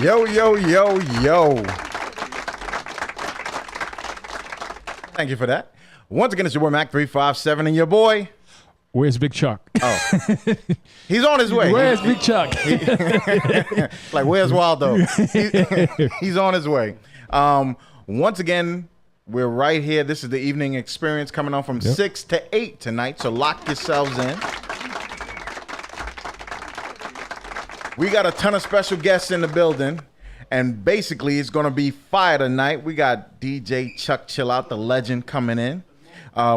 Yo, yo, yo, yo. Thank you for that. Once again, it's your boy Mac 357 and your boy. Where's Big Chuck? Oh, he's on his way. Where's Big Chuck? Like, where's Waldo? He's on his way. Once again, we're right here. This is the evening experience coming on from 6 to 8 tonight, so lock yourselves in. We got a ton of special guests in the building, and basically it's going to be fire tonight. We got DJ Chuck Chillout, the legend, coming in.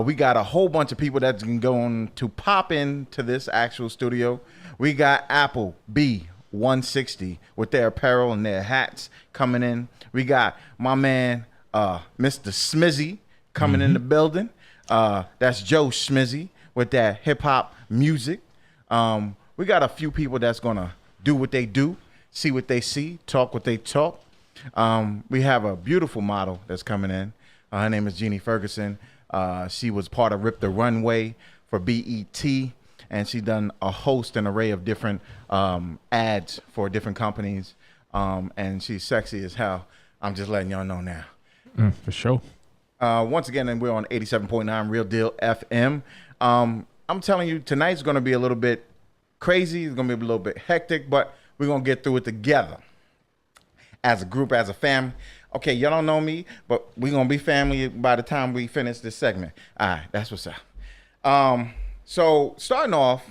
We got a whole bunch of people that's going to pop into this actual studio. We got Apple B160 with their apparel and their hats coming in. We got my man, Mr. Smizzy, coming in the building. That's Joe Smizzy with that hip-hop music. We got a few people that's going to do what they do, see what they see, talk what they talk. We have a beautiful model that's coming in. Her name is Jeannie Ferguson. She was part of Rip the Runway for BET, and she done a host and array of different ads for different companies. And she's sexy as hell. I'm just letting y'all know now. For sure. Once again, and we're on 87.9 Real Deal FM. I'm telling you, tonight's going to be a little bit crazy. It's going to be a little bit hectic, but we're going to get through it together as a group, as a family. Okay, y'all don't know me, but we're going to be family by the time we finish this segment. All right, that's what's up. So starting off,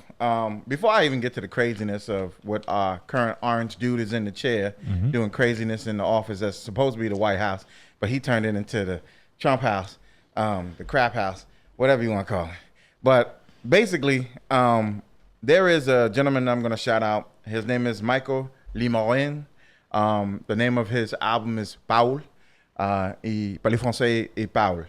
before I even get to the craziness of what our current orange dude is in the chair doing craziness in the office that's supposed to be the White House, but he turned it into the Trump house, the crap house, whatever you want to call it. But basically, there is a gentleman I'm going to shout out. His name is Michael Limorin. The name of his album is Paul. Y parle français et Paul.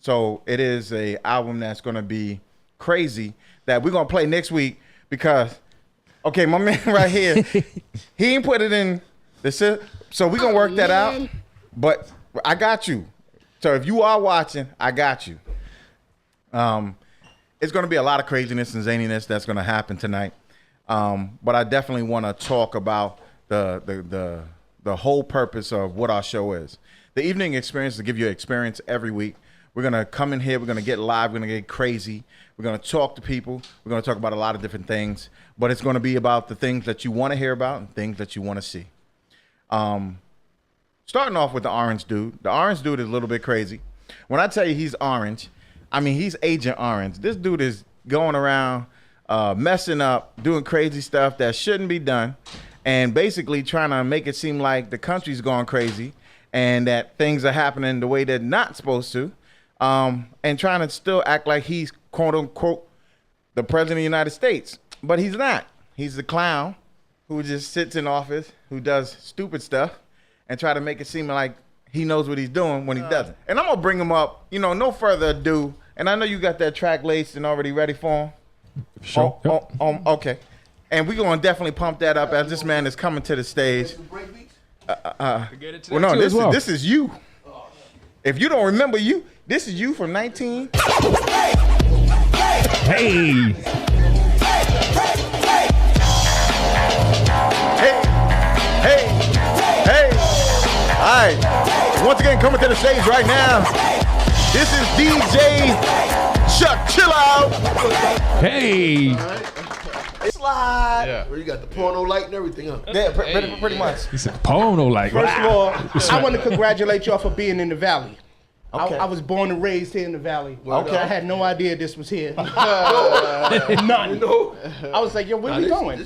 So it is a album that's going to be crazy that we're going to play next week because, okay, my man right here, he ain't put it in the system. So we're going to work that out. But I got you. So if you are watching, I got you. It's going to be a lot of craziness and zaniness that's going to happen tonight. But I definitely want to talk about the whole purpose of what our show is. The evening experience is to give you an experience every week. We're going to come in here. We're going to get live. We're going to get crazy. We're going to talk to people. We're going to talk about a lot of different things. But it's going to be about the things that you want to hear about and things that you want to see. Starting off with the orange dude. The orange dude is a little bit crazy. When I tell you he's orange, I mean he's Agent Orange. This dude is going around messing up, doing crazy stuff that shouldn't be done, and basically trying to make it seem like the country's going crazy and that things are happening the way they're not supposed to, and trying to still act like he's, quote unquote, the president of the United States. But he's not. He's the clown who just sits in office, who does stupid stuff, and try to make it seem like he knows what he's doing when he doesn't. And I'm going to bring him up, no further ado. And I know you got that track laced and already ready for him. Sure. Okay. And we're going to definitely pump that up as this man is coming to the stage. Well, no, this is you. If you don't remember this is you from 19. Hey. Hey. All right. Once again, coming to the stage right now, this is DJ Chuck Chillout. Hey. Slide. Yeah. Where you got the porno light and everything, huh? Yeah, pretty much. He said porno like. First of all, I want to congratulate y'all for being in the Valley. Okay. I was born and raised here in the Valley. Okay. I had no idea this was here. None. I was like, yo, where we going?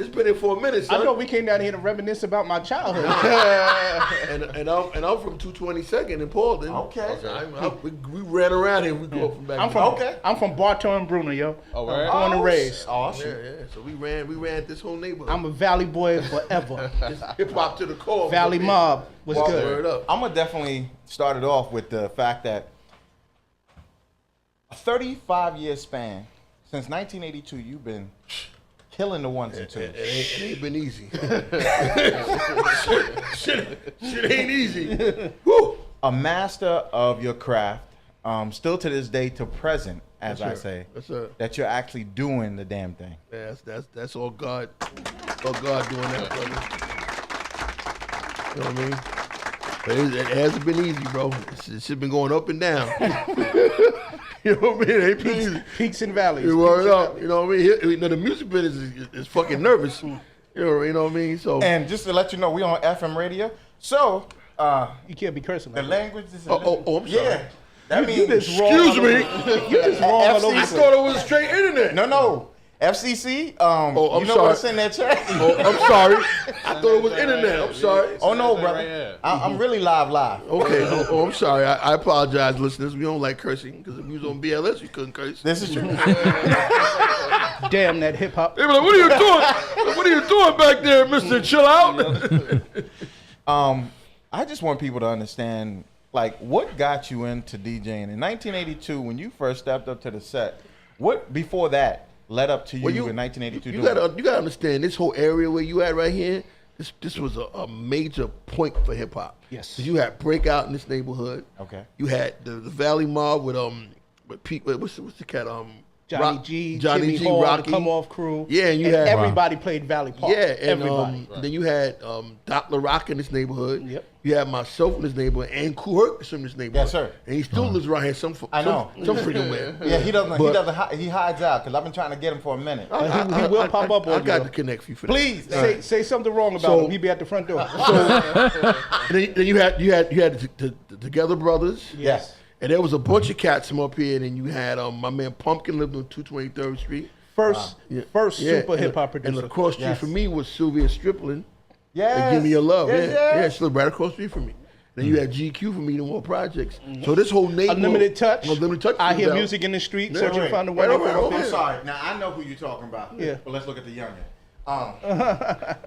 It's been here for a minute, son. I know we came down here to reminisce about my childhood. and I'm from 222nd in Paulden. Okay. We ran around here. We grew up from back. I'm from Bartow and Bruno, yo. Oh, right. Born and raised. Awesome. Yeah. So we ran this whole neighborhood. I'm a Valley boy forever. Hip hop to the core. Valley mob was good. Word up. I'm gonna definitely start it off with the fact that a 35-year span since 1982, you've been killing the ones and twos. It ain't been easy. shit ain't easy. Woo. A master of your craft, still to this day, to present, as I say, that you're actually doing the damn thing. Yeah, that's all God. All God doing that, brother. You know what I mean? But it hasn't been easy, bro. It's just been going up and down. You know what I mean? It ain't been easy. Peaks and valleys. You word up. You know what I mean? You know, the music business is fucking nervous. You know what I mean? So And just to let you know, we on FM radio. So You can't be cursing. the Like language is I'm sorry. Yeah. That that. You means just wrong. Excuse all me. over- You just wrong all over. I the thought it was straight internet. no. FCC, I'm you know sorry. what's in that chat? Oh, I'm sorry. I thought it was internet. I'm sorry. Oh no, Right brother. here. I'm really live. Okay. Oh, I'm sorry. I apologize, listeners. We don't like cursing because if we was on BLS, we couldn't curse. This is true. Damn that hip hop. They were like, "What are you doing? What are you doing back there, Mr. Chill Out?" I just want people to understand, like, what got you into DJing in 1982 when you first stepped up to the set. What before that led up to you, in 1982? You gotta understand this whole area where you at right here. This was a major point for hip hop. Yes. 'Cause you had Breakout in this neighborhood. Okay. You had the Valley Mob with Pete. What's the cat? Johnny G, Johnny Jimmy G, Hall, Rocky. the Come Off Crew. Yeah, and you And had everybody played Valley Park. Yeah, and everybody. then you had Doc LaRock in this neighborhood. Yep. You had myself in this neighborhood, and Kool Herc is from this neighborhood. Yes, sir. And he still lives around here some freaking way. Yeah, he doesn't. But- He hides out because I've been trying to get him for a minute. He will pop up I on got you. to connect for you for that. Please, Say something wrong about So- him. He'd be at the front door. And then you had the Together Brothers. Yes. And there was a bunch of cats from up here. And you had my man Pumpkin lived on 223rd Street. First super and- hip hop And producer. across street Yes. from me was Sylvia Stripling. Yes. And Give Me Your Love. Yes, Yeah, yes. she lived right across the street from me. Then you had GQ for me, no more projects. So this whole neighborhood. Unlimited Touch. Unlimited Touch. I was hear out. music in the street, Yeah, searching right. to find the Right one. over there. I'm sorry. Now I know who you're talking about. Yeah. But let's look at the youngin.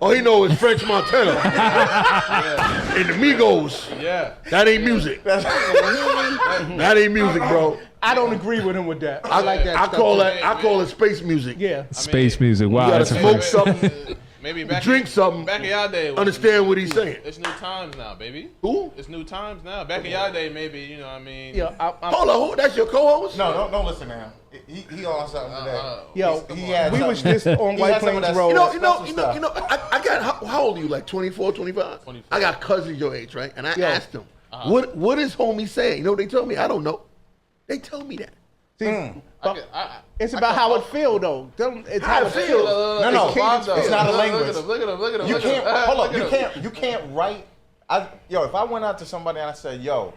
All he know is French Montana. And the Migos. Yeah. That ain't music. That ain't music, bro. I don't agree with him with that. I like that. I stuff call too. that. I call it space music. Yeah. Space music. Wow. You gotta That's smoke offensive. something, Maybe back drink something, back in y'all day. it was- understand what he's saying. It's new times now, baby. Who? It's new times now. Back in y'all day, maybe you know what I mean. Yeah. Hold on, who? That's your co-host? No, don't listen to him. He on something today. Yo, He had we something. was just on He White had some of Plains that- Road. You know. I got. How old are you? Like 24, 25? 24. I got cousins your age, right? And I Yeah. asked them, what is homie saying? You know what they told me? I don't know. They told me that. See, but it's about how it feel though. It's How how it it feel. feels. No, It's cadence it's feel. not a language. Look at him. Look at him. You look at can't him. hold up. Look at him. You can't write. If I went out to somebody and I said, "Yo,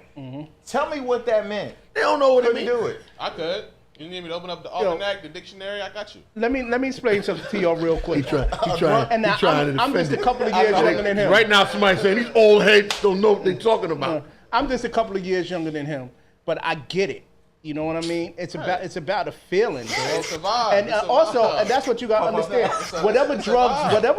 tell me what that meant," They don't know what it couldn't means. do it. I could. You need me to open up the almanac, the dictionary? I got you. Let me explain something to y'all real quick. He trying And now, to I'm just a defend couple of I years know. younger than him. Right now, somebody saying these old heads don't know what they're talking about. I'm just a couple of years younger than him, but I get it. You know what I mean? It's about a feeling, bro. It's a vibe. And It's a also, vibe. and that's what you gotta understand. Whatever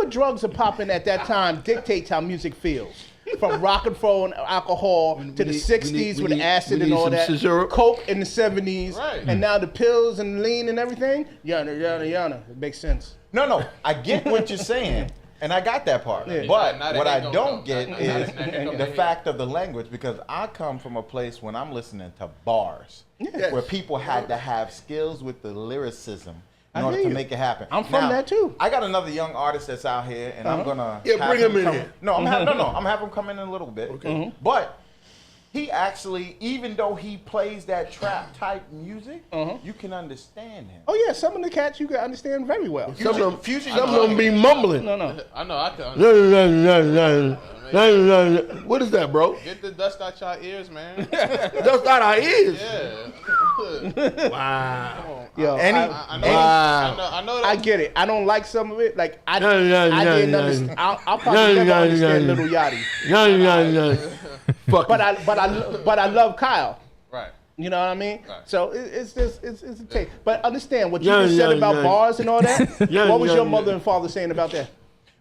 drugs are popping at that time dictates how music feels. From rock and roll and alcohol to the need- 60s we with need- acid we and need all some that. scissor. Coke in the 70s, Right. and now the pills and lean and everything. Yana. It makes sense. No, I get what you're saying, and I got that part. Yeah. But Now that what I ain't gonna don't come. get Now is that ain't gonna the come. fact of the language, because I come from a place when I'm listening to bars, Yes. where people had to have skills with the lyricism in I order hear to you. make it happen. I'm from that too. I got another young artist that's out here, and I'm gonna Yeah, have bring him in come- here. No, I'm having him come in a little bit. Okay. But he actually, even though he plays that trap type music, you can understand him. Oh yeah, some of the cats you can understand very well. Some of Fusion- them be mumbling. No. I know. I can. What is that, bro? Get the dust out your ears, man. That's not our ears. Yeah. Wow. Yo, Any- I know. Wow. I know that. I get it. I don't like some of it. Like I No, didn't understand. I'll probably never understand Little Yachty. Fuck. But I love Kyle. Right. You know what I mean? Right. So it's a take. But understand what you just said about bars and all that. What was your mother and father saying about that?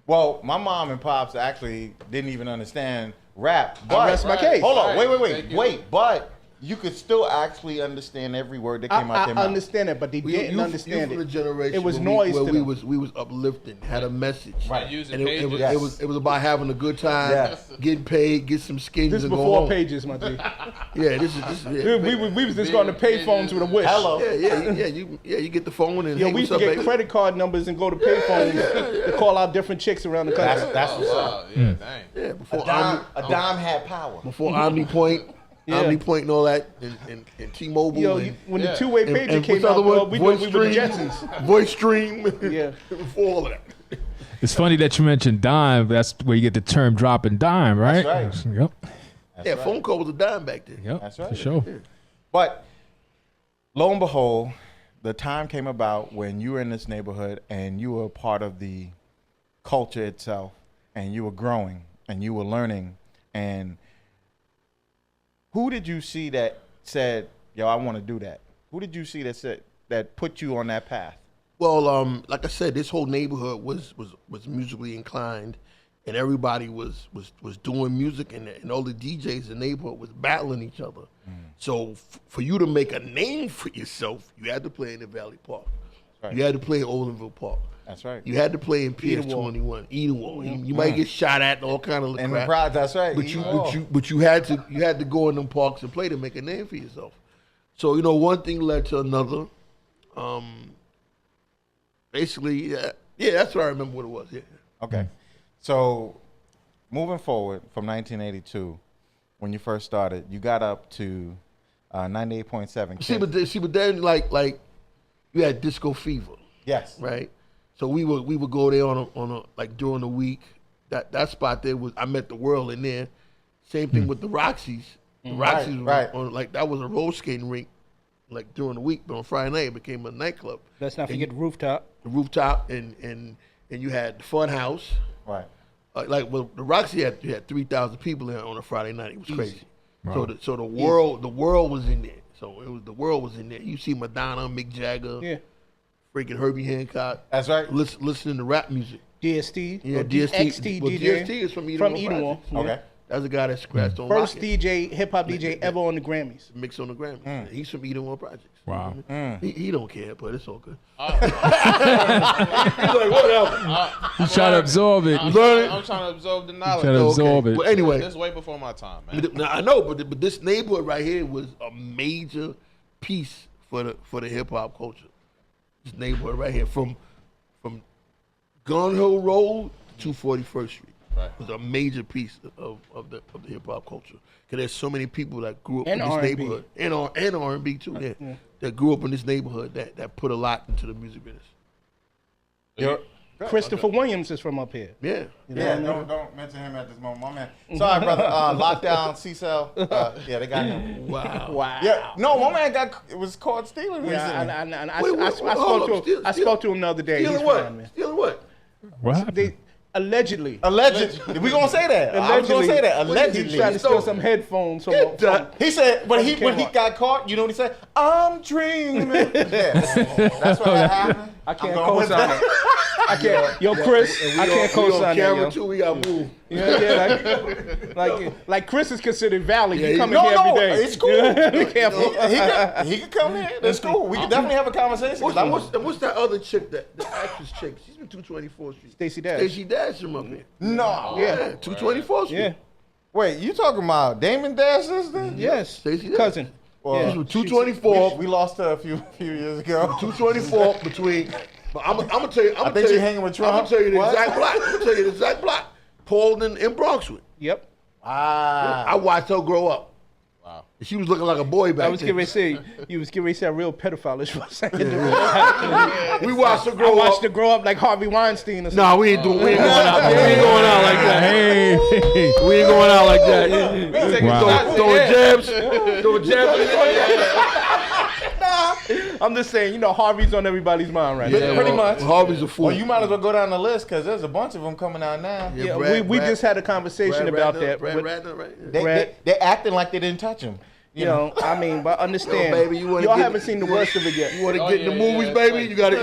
Well, my mom and pops actually didn't even understand rap. But I rest my case. Hold on, Right. wait. Thank you. Wait, but you could still actually understand every word that came out their I mouth. understand it, but they didn't understand you it. from the generation It was where noise where to we them. was uplifting, had a message. Right. Using And pages. it was about having a good time, Yes. getting paid, get some skins, This is and go before home. pages, my G. Yeah, this is yeah. we was just going to pay phones with a wish. Hello. You get the phone and Yo, hey, we used what's to up, get baby? credit card numbers and go to pay phones to call out different chicks around the country. That's what's up. Yeah, dang. Yeah, before A dime had power. OmniPoint, Yeah. OmniPoint and all that, and T-Mobile. Yo, and, when the Yeah. two-way and, pager and came what's the out, other bro, one? we knew we were the Jetsons. Voice Stream. Yeah. Before all of that. It's funny that you mentioned dime. That's where you get the term dropping dime, right? That's right. Yep. Yeah, phone call was a dime back then. Yep. That's right. For sure. But lo and behold, the time came about when you were in this neighborhood and you were a part of the culture itself, and you were growing and you were learning. And who did you see that said, "Yo, I want to do that"? Who did you see that put you on that path? Well, like I said, this whole neighborhood was musically inclined, and everybody was doing music, and all the DJs in the neighborhood was battling each other. So for you to make a name for yourself, you had to play in the Valley Park. Right. You had to play in Olinville Park. That's right. You had to play in PS21, Edenwald. You might get shot at and all kind of And the crap. prize, that's right. But you had to go in them parks and play to make a name for yourself. So one thing led to another. Basically, yeah, that's what I remember what it was. Yeah. Okay. So moving forward from 1982, when you first started, you got up to 98.7. See, but then like you had Disco Fever, Yes. right? So we would go there on a like during the week. That spot there was I met the world in there. Same thing with the Roxy's. The Roxy's Right. on like that was a roller skating rink, like during the week, but on Friday night it became a nightclub. Let's not forget the rooftop. The rooftop and you had the Fun House. Right. The Roxy had 3,000 people there on a Friday night. It was crazy. Wow. So the world was in there. So the world was in there. You see Madonna, Mick Jagger, Yeah. freaking Herbie Hancock. That's right. Listening to rap music. DST. Yeah, or DST. XT Well, DJ. DST is from Edenwald. From Edenwald. Projects. Yeah. Okay. That's the guy that scratched on First Rocket. hip hop DJ ever on the Grammys. Mix on the Grammys. He's from Edenwald Projects. Wow. He don't care, but it's all good. He's like, whatever. You try to absorb it. I'm Learn it. trying to absorb the knowledge. Try to absorb it. Well, anyway, This is way before my time, man. now, I know, but this neighborhood right here was a major piece for the hip hop culture. This neighborhood right here, from Gun Hill Road to 241st Street, was a major piece of the hip hop culture. Because there's so many people that grew up And in this R&B. neighborhood, and R&B too, yeah, that grew up in this neighborhood that put a lot into the music business. Christopher Williams is from up here. Yeah. Yeah, don't mention him at this moment. My man. Sorry, brother. Lockdown, C-Cell. Yeah, they got him. Wow. Wow. Yeah, no, my man was caught stealing recently. Yeah, I Wait, spoke to him the other day. He's Stealing what? fine, man. Stealing what? What happened? They allegedly. Allegedly. We gonna say that. I was gonna say that. He Allegedly. tried to steal some headphones from. He said, but when he Kmart. got caught, you know what he said? I'm dreaming. Yeah. That's what happened. I can't I'm going with co-sign that. it. I can't. Yo, Chris, I can't We on co-sign that. camera Yo. too. We got move. Like Chris is considered Valley. Yeah, He he- coming here every day. it's cool. Be careful. He could come here. That's cool. We can definitely have a conversation. 'cause I'm- What's that other chick, the actress chick? She's from 224th Street. Stacey Dash. Stacey Dash from up here. No. Yeah, 224th Street. Yeah. Wait, you talking about Damon Dash's sister? Yes. Stacey Dash. Cousin. Well, She's from 224th. We lost her a few years ago. 224 between. But I'm gonna tell you. I think she hanging with Trump. I'm gonna tell you the What? exact block. I'm gonna tell you the exact block. Paulden and Bronxwood. Yep. I watched her grow up. Wow. She was looking like a boy back I was then. getting ready to say, you was getting ready to say a real pedophile for a second. We watched her I grow watched up. her grow up like Harvey Weinstein or something. Nah, we ain't going out. We ain't going out like that. Hey. We ain't going out like that. Wow. Throwing jabs. Throwing jabs. I'm just saying, Harvey's on everybody's mind right now. Pretty much. Harvey's a fool. Well, you might as well go down the list because there's a bunch of them coming out now. Yeah, Brad- we Brad- just had a conversation Brad about Ratner, that. Brad with- Ratner, right? They're acting like they didn't touch him. I mean, but understand, Yo, baby, you wanna y'all get- haven't seen the worst of it yet. You want to Oh, get in yeah, the movies, yeah, baby? like- You gotta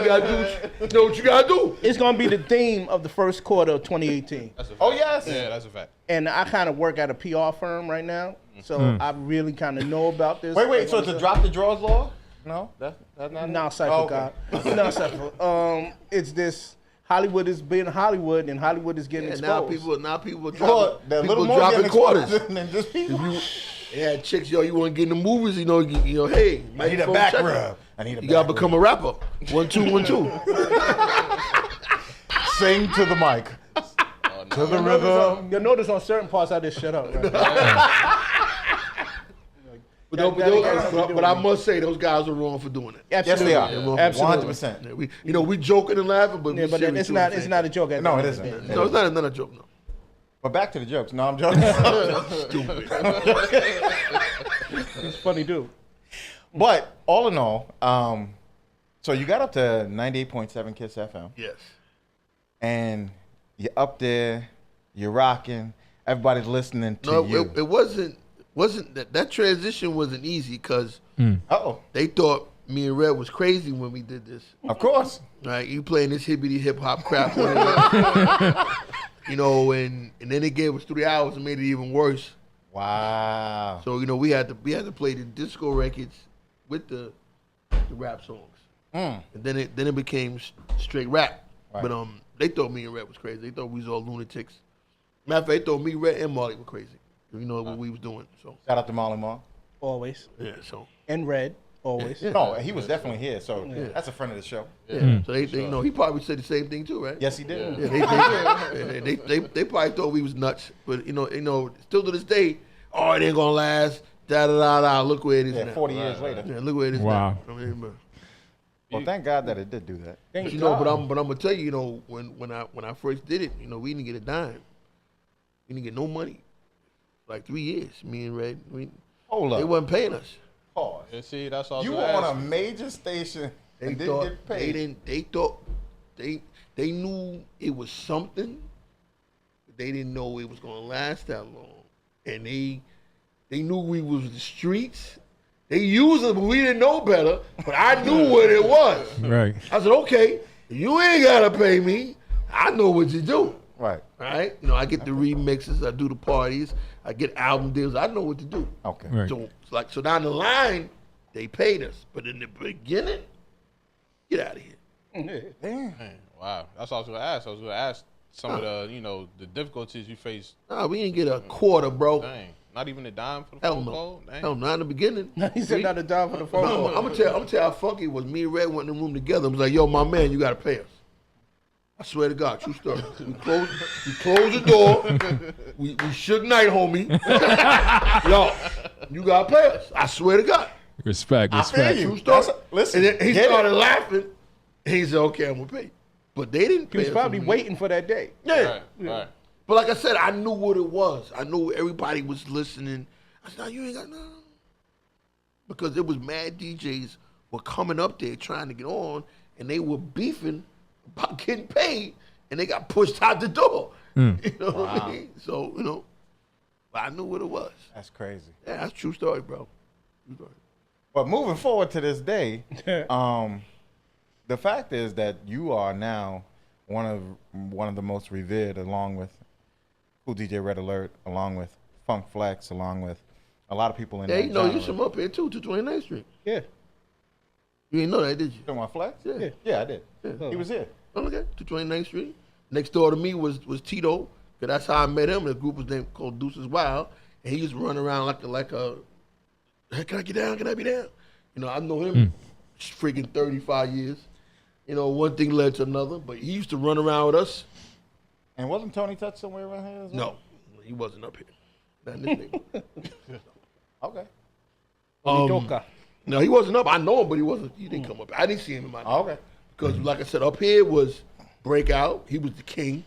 do what you gotta do. It's going to be the theme of the first quarter of 2018. That's a fact. Oh, yes. Yeah, that's a fact. And I kind of work at a PR firm right now. So I really kind of know about this. Wait. So it's a drop the drawers law? No, that's not. No, Cypher, Oh, God. No, Cypher. It's this. Hollywood is being Hollywood, and Hollywood is getting exposed. Now people are Well, they're a little more dropping quarters. than just people. Yeah, chicks, you want to get in the movies, hey, I need a back rub. You gotta become a rapper. 1 2 1 2. Sing to the mic. To the rhythm. You'll notice on certain parts I just shut up. Right? But I must say those guys are wrong for doing it. Absolutely. Yes, they are. Absolutely. 100%. Yeah, we joking and laughing, but Yeah, but it's not a joke. No, it isn't. No, it's not a joke. No. But back to the jokes. No, I'm joking. Stupid. He's funny dude. But all in all, so you got up to 98.7 Kiss FM. Yes. And you're up there, you're rocking, everybody's listening to you. It wasn't that transition wasn't easy because they thought me and Red was crazy when we did this. Of course. Right, you playing this hippity hip hop crap, and then it gave us 3 hours and made it even worse. Wow. So we had to play the disco records with the rap songs, and then it became straight rap. Right. But they thought me and Red was crazy. They thought we was all lunatics. Matter of fact, they thought me, Red, and Marley were crazy. What we was doing. So Shout out to Molly Marl. Always. yeah, so And Red. Always. Yeah. No, he was definitely here, so that's a friend of the show. yeah. So they he probably said the same thing too, right? Yes, he did. Yeah, they probably thought we was nuts, but still to this day, it ain't gonna last. Da da da da. Look where it is now. 40 years later. Yeah, look where it is Wow. now. I mean, Well, thank God that it did do that. Thank but I'm gonna tell you, when I first did it, we didn't get a dime. We didn't get no money. Like 3 years, me and Red. Hold up. They wasn't paying us. Pause. And see, that's all. You were on a major station and didn't get paid. They thought they knew it was something, but they didn't know it was gonna last that long. And they knew we was the streets. They used it, but we didn't know better. But I knew what it was. Right. I said, okay, you ain't gotta pay me. I know what you do. Right. Right? I get the remixes, I do the parties, I get album deals. I know what to do. Okay. Right. So down the line, they paid us. But in the beginning, get out of here. Damn. Man, wow, that's what I was gonna ask. I was gonna ask some of the the difficulties you faced. Nah, we didn't get a quarter, bro. Dang, not even a dime for the Hell phone no. call. Dang. Hell, not in the beginning. He said not a dime for the phone call. I'm gonna tell you how funky it was. Me and Red went in the room together. I was like, yo, my man, you gotta pay us. I swear to God, true story. We closed the door. We shook night, homie. Yo, you gotta pay us. I swear to God. Respect. I feel you. True story. Listen, And then he get started it. laughing. And he said, okay, I'm gonna pay you. But they didn't He pay was us. probably waiting for that day. Yeah. Right. But like I said, I knew what it was. I knew everybody was listening. I said, no, you ain't got no. Because there was mad DJs were coming up there trying to get on, and they were beefing about getting paid, and they got pushed out the door. You know what I mean? So, but I knew what it was. That's crazy. Yeah, that's a true story, bro. True story. But moving forward to this day, the fact is that you are now one of the most revered, along with Cool DJ Red Alert, along with Funk Flex, along with a lot of people in Yeah, that you genre. used to come up here too, to 29th Street. Yeah. You didn't know that, did you? You talking about Flex? Yeah. Yeah, I did. Yeah. He was here. Oh, okay, to 29th Street. Next door to me was Tito, because that's how I met him. The group was named called Deuces Wild, and he used to run around like a hey, can I get down? Can I be down? I know him freaking 35 years. One thing led to another, but he used to run around with us. And wasn't Tony Touch somewhere around here as well? No, he wasn't up here. Not in this neighborhood. Okay. No, he wasn't up. I know him, but he didn't come up. I didn't see him in my Okay. Because, like I said, up here was Breakout. He was the king.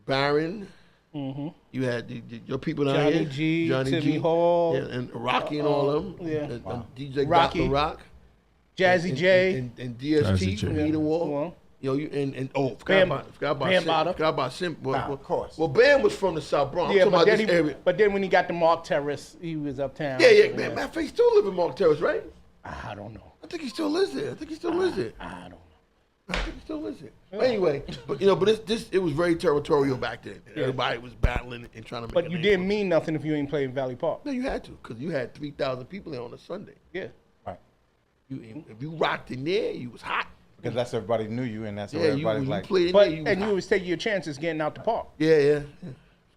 Baron. You had your people down Johnny here. G, Johnny Timmy G. Hall. Yeah, and Rocky and all of them. Yeah. And DJ Rocky. Dr. Rock. Jazzy J. And DST from J. Eden Wall. Well. Forgot Bam- about Bam Sim. Bada. Forgot about Sim. Nah, of course. Well, Bam was from the South Bronx. Yeah, I'm talking about this area. but then when he got to Mark Terrace, he was uptown. Yeah, man. Matter of fact, he still live in Mark Terrace, right? I don't know. I think he still lives there. I don't know. I think it still is it. But anyway, but it was very territorial back then. Everybody was battling and trying to make. But you didn't mean nothing if you ain't playing Valley Park. No, you had to, because you had 3,000 people there on a Sunday. Yeah. Right. If you rocked in there, you was hot. Because that's everybody knew you, and that's what everybody's like. Played in But there, you was and you hot. was taking your chances getting out the park. Yeah. It's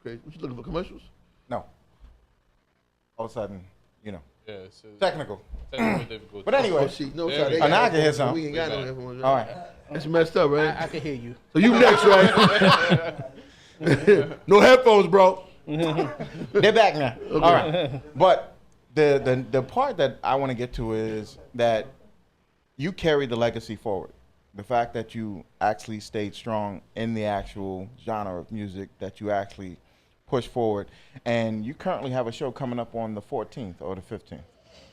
crazy. What you looking for, commercials? No. All of a sudden, Yeah, it's technical. technical difficulty. But anyway, Oh, shit. No, There sorry. we They go. got now I can hear headphones, some. We ain't got no headphones. all right. That's messed up, right? I can hear you. So you next, right? No headphones, bro. They're back now. All right. But the part that I want to get to is that you carried the legacy forward. The fact that you actually stayed strong in the actual genre of music that you actually pushed forward. And you currently have a show coming up on the 14th or the 15th.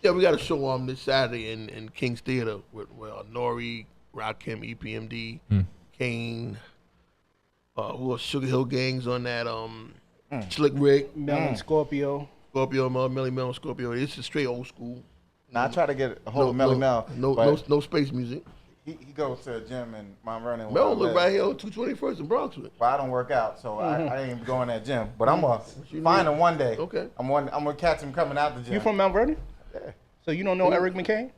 Yeah, we got a show this Saturday in King's Theater with Nori, Rakim, EPMD, Kane, who are Sugar Hill Gangs on that, Slick Rick, Melon Scorpio. Scorpio, Melly Mel, Scorpio. It's a straight old school. Now, I try to get a hold of Melly Mel. No space music. He goes to a gym in Mount Vernon. Mel live right here on 221st in Bronxwood. Well, I don't work out, so I ain't going to that gym. But I'm going to find him one day. Okay. I'm going to catch him coming out the gym. You from Mount Vernon? Yeah. So you don't know Eric McCain?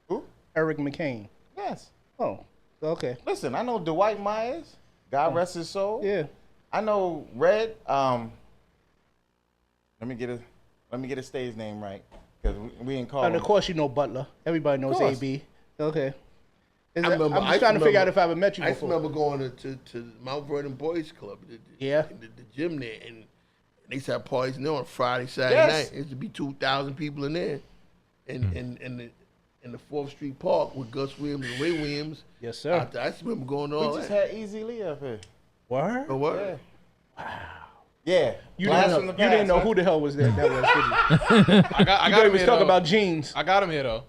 Who? Eric McCain. Yes. Oh, okay. Listen, I know Dwight Myers. God rest his soul. Yeah. I know Red. Let me get his stage name right, because we ain't called And of him. course you know Butler. Everybody knows course. AB. Okay. I remember- I'm I just trying to figure remember- out if I ever met you I before. remember going to Mount Vernon Boys Club, Yeah. the gym there, and they used to have parties in there on Friday, Saturday Yes. night. It used to be 2,000 people in there, in the 4th Street Park with Gus Williams and Ray Williams. Yes, sir. I just remember going to We all just that. had Easy Lee up here. Word? Oh, what? Yeah. Wow. Yeah. You Blast didn't from know, the you didn't past, know huh? who the hell was that was, did you? I got You him was here, talking though. about jeans. I got him here though.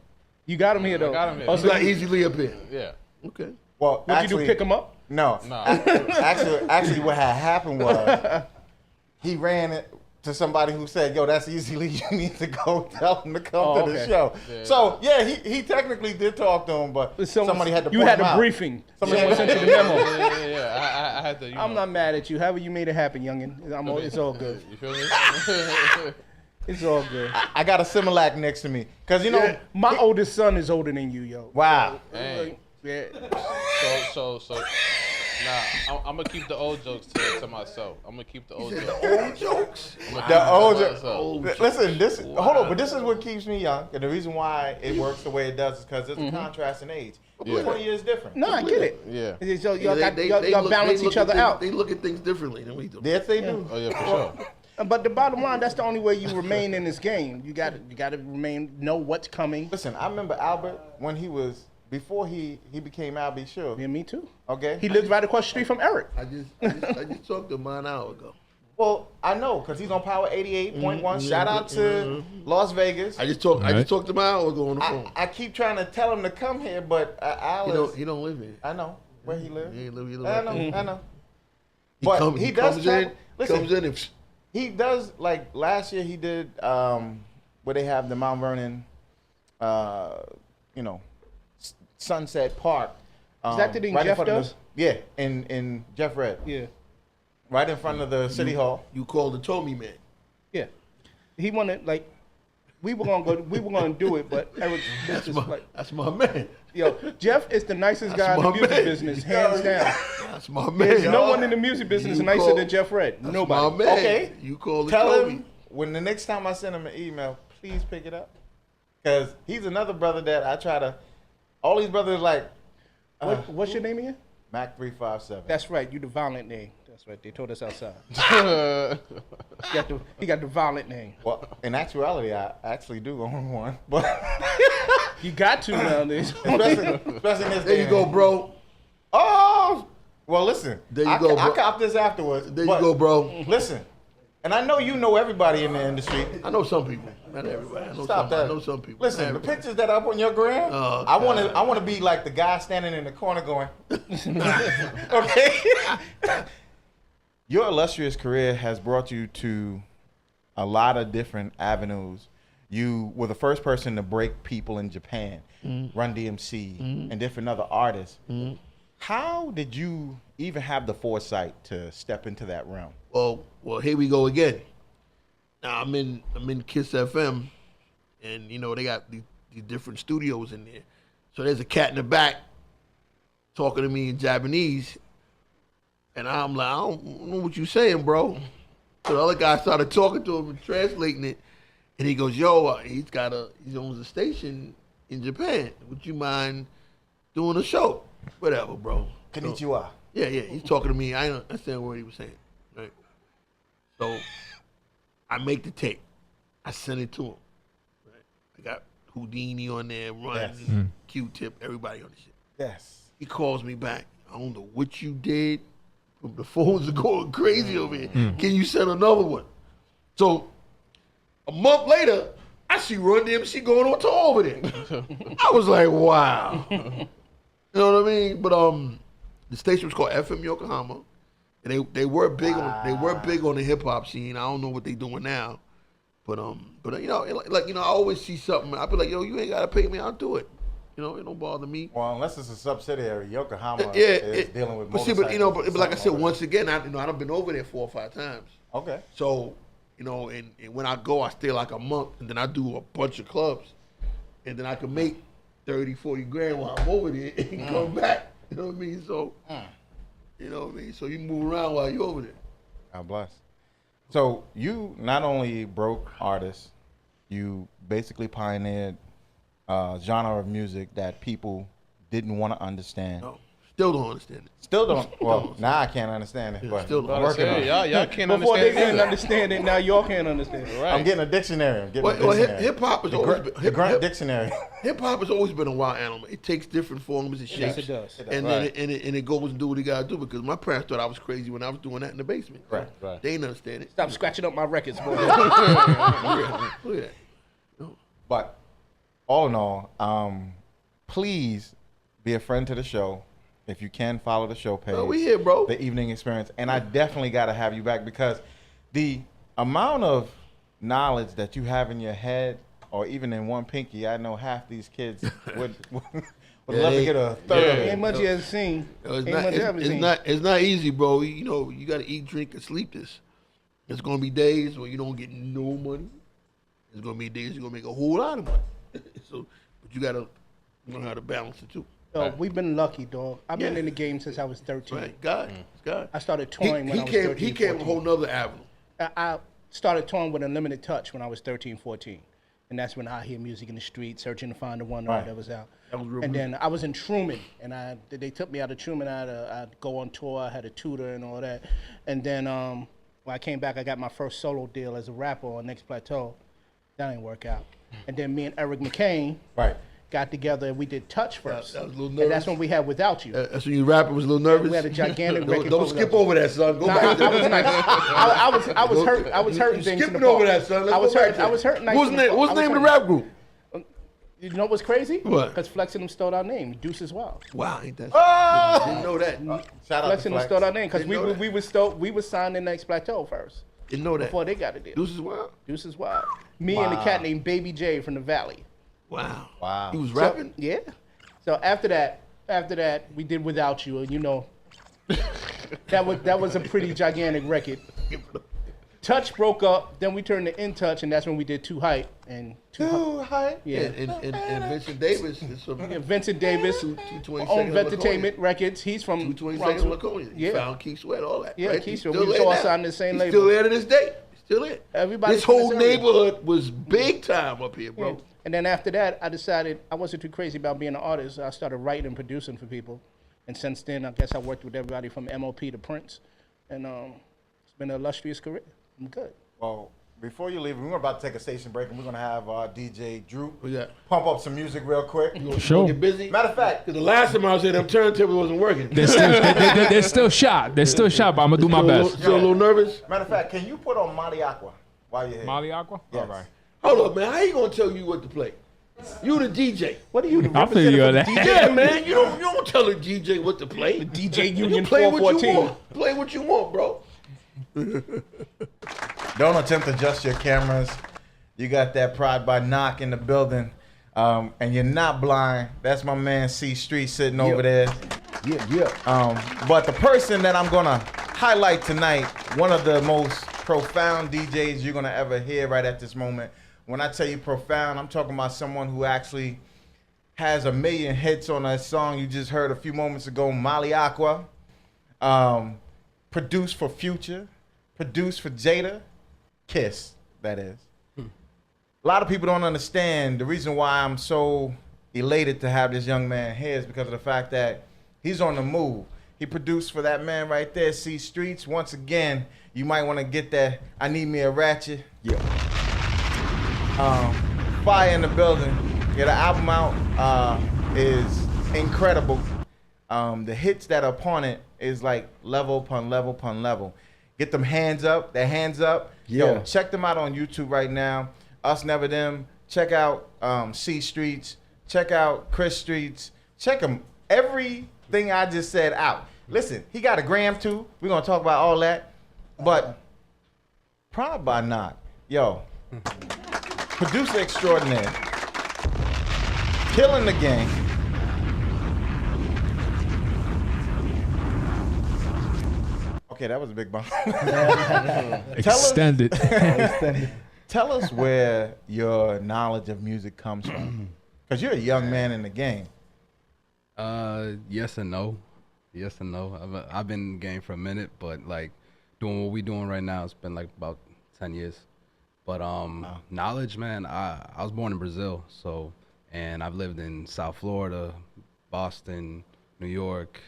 You got him here, though. I got him here. Oh, It's so not you- easily up here. Yeah. Okay. Well, What'd you do, pick him up? No. Nah. Actually, what had happened was he ran it to somebody who said, "Yo, that's Easy Lee. You need to go tell him to come Oh, to the okay. show." Yeah. So yeah, he technically did talk to him, but somebody had to. You point had him a out. briefing. Somebody Someone had sent you the memo. Yeah. I had to. I'm not mad at you. However you made it happen, youngin. It's all good. You feel me? It's all good. I got a Similac next to me, cause you know. My oldest son is older than you, yo. Wow. Dang. Yeah. So. Nah, I'm gonna keep the old jokes to myself. I'm gonna keep the old jokes. Old jokes. The older, Old listen, hold on, but this is what keeps me young, and the reason why it works the way it does is because it's a contrast in age. Yeah. 20 years different. No, I get it. Yeah. So y'all They balance look each at other things- out. They look at things differently than we do. Yes, they do. Oh yeah, for sure. But the bottom line, that's the only way you remain in this game. You got to know what's coming. Listen, I remember Albert when before he became Al B. Sure. Yeah, me too. Okay. He lives right across the street from Eric. I just talked to him an hour ago. Well, I know, because he's on Power 88.1. Shout out to Las Vegas. I just talked to him an hour ago on the phone. I keep trying to tell him to come here, but Al is. He don't live here. I know where he lives. He live I right there. know. But he does comes travel. in. Listen, Comes in and he does, like last year he did where they have the Mount Vernon, Sunset Park. Is that the thing right in Jeff front of does? Yeah, in Jeff Red. Yeah. Right in front of the City Hall. you called the Tommy man. Yeah. He wanted, like, we were gonna do it, but Eric's business, like, That's my man. yo, Jeff is the nicest guy in the my music man. business, hands down. That's my man. There's no one in the music business You nicer call- than Jeff Red. That's Nobody. my man. Okay. You call the Tell Tommy. him when the next time I send him an email, please pick it up. Because he's another brother that I try to, all these brothers like, What's your name again? Mac 357. That's right. You the violent name. That's right. They told us outside. He got the violent name. Well, in actuality, I actually do own one. But You got to nowadays. especially in this There day you and go, age. bro. Oh, well, listen. There you I, go, I bro. copped this afterwards. There you but go, bro. Listen, and I know you know everybody in the industry. I know some people. Not everybody. I know Stop some. that. I know some people. Listen, Not the everybody. pictures that are up on your gram, Oh, I want God. to be like the guy standing in the corner going, okay? Your illustrious career has brought you to a lot of different avenues. You were the first person to break people in Japan, Run DMC, and different other artists. How did you even have the foresight to step into that realm? Well, here we go again. Now I'm in Kiss FM, and you know they got these different studios in there. So there's a cat in the back talking to me in Japanese, and I'm like, I don't know what you saying, bro. So the other guy started talking to him and translating it, and he goes, "Yo, he owns a station in Japan. Would you mind doing a show?" Whatever, bro. Konnichiwa. Yeah. He's talking to me. I didn't understand what he was saying. Right. So I make the tape. I send it to him. Right. I got Houdini on there, Run, Q-Tip, everybody on the shit. Yes. He calls me back. I don't know what you did. The phones are going crazy over here. Can you send another one? So a month later, I see Run DMC going on tour over there. I was like, wow. You know what I mean? But the station was called FM Yokohama, and they were big on the hip hop scene. I don't know what they doing now, but you know, like you know, I always see something. I be like, yo, you ain't gotta pay me, I'll do it. You know, it don't bother me. Well, unless it's a subsidiary, Yokohama is dealing with motorcycles. But see, but like I said, once again, I done been over there 4 or 5 times. Okay. So, you know, and when I go, I stay like a month, and then I do a bunch of clubs, and then I can make 30, 40 grand while I'm over there and come back. You know what I mean? So, you know what I mean? So you move around while you're over there. God bless. So you not only broke artists, you basically pioneered a genre of music that people didn't want to understand. No, still don't understand it. Still don't. Well, now I can't understand it. But still don't. I'm working on it. Y'all can't Before they understand didn't understand it, now y'all can't understand it. Right. I'm getting a dictionary. Hip hop has always been the Grunt Dictionary. hip hop has always been a wild animal. It takes different forms and shapes. Yes, it does. And then it goes and do what it gotta do, because my parents thought I was crazy when I was doing that in the basement. Right. They didn't understand it. Stop scratching up my records, boy. Look at that. But all in all, please be a friend to the show. If you can, follow the show page. Oh, we here, bro. The Evening Experience. And I definitely got to have you back, because the amount of knowledge that you have in your head, or even in one pinky, I know half these kids would love to get a third of it. Ain't much you ever seen. It's not easy, bro. You know, you got to eat, drink, and sleep this. There's going to be days where you don't get no money. There's going to be days you're going to make a whole lot of money. So, but you got to learn how to balance it, too. We've been lucky, dog. I've been in the game since I was 13. Right, God. I started touring when I was 13, He came a 14. whole nother avenue. I started touring with Unlimited Touch when I was 13, 14. And that's when I hear music in the street, searching to find the one that was out. That was real and good. then I was in Truman, and they took me out of Truman. I'd go on tour. I had a tutor and all that. And then when I came back, I got my first solo deal as a rapper on Next Plateau. That didn't work out. And then me and Eric McCain got together and we did Touch first. That was a little and nervous. that's when we had Without You. That's when you rapping was a little nervous. We had a gigantic record. Don't skip over that, son. Go back to I was nice. I was hurt. I was hurting things. Skipping over that, son. Let's I was go back hurt. to I was hurting. What's the name of the rap group? You know what's crazy? What? Because Flex and them stole our name. Deuces Wild. Wow, ain't that? Oh! Didn't know that. Shout out Flex to and them Flex. stole our name because Didn't know that. we was signed in Next Plateau first Didn't know that. before they got a deal. Deuces Wild. Deuces Wild. Me and a cat named Baby J from the Valley. Wow. Wow. He was rapping. Yeah. So after that, we did Without You, and you know, that was a pretty gigantic record. Touch broke up, then we turned to In Touch, and that's when we did Too Hype and Too Hype. Yeah. And Vincent Davis is from Vincent Davis, 222nd owned Entertainment Records. He's from 222nd Laconia. He Yeah. found Keith Sweat, all that. Yeah, right? Keith He's Sweat. still We was there all now. signed to the same He's label. still there to this day. Still there. Everybody This from whole this area. neighborhood was big time up here, bro. Yeah. And then after that, I decided I wasn't too crazy about being an artist. I started writing and producing for people. And since then, I guess I worked with everybody from MOP to Prince. And it's been an illustrious career. I'm good. Well, before you leave, we're about to take a station break, and we're going to have DJ Drew What's that? pump up some music real quick. Sure. Get busy. Matter of fact, Because the last time I was here, them turntable wasn't working. They're still shot. They're still shot, but I'm gonna do my best. Still a little nervous. Matter of fact, can you put on Molly Aqua while you're here? Molly Aqua? Yes. All right. Hold up, man. How you gonna tell you what to play? You the DJ. What are you, the I feel you on representative that. of the DJ? Yeah, man. You don't tell the DJ what to play. DJ You Union play what you 414. want. Play what you want, bro. Don't attempt to adjust your cameras. You got that Pride by Knock in the building. And you're not blind. That's my man, Cris Streetz, sitting over there. But the person that I'm gonna highlight tonight, one of the most profound DJs you're gonna ever hear right at this moment. When I tell you profound, I'm talking about someone who actually has a million hits on that song you just heard a few moments ago, Molly Aqua. Produced for Future, produced for Jada, Kiss, that is. A lot of people don't understand the reason why I'm so elated to have this young man here is because of the fact that he's on the move. He produced for that man right there, Cris Streetz. Once again, you might want to get that I Need Me a Ratchet. Yeah. Fire in the building. Yeah, the album out is incredible. The hits that are upon it is like level upon level upon level. Get them hands up, their hands up. Yeah. Yo, check them out on YouTube right now. Us Never Them. Check out Cris Streetz. Check out Cris Streetz. Check them. Everything I just said out. Listen, he got a gram too. We're going to talk about all that. But Proud by Not. Yo, producer extraordinaire. Killing the game. Okay, that was a big bump. Extended. Tell us where your knowledge of music comes from. Because you're a young man in the game. Yes and no. Yes and no. I've been in the game for a minute, but like doing what we doing right now, it's been like about 10 years. But knowledge, man, I was born in Brazil, and I've lived in South Florida, Boston, New York,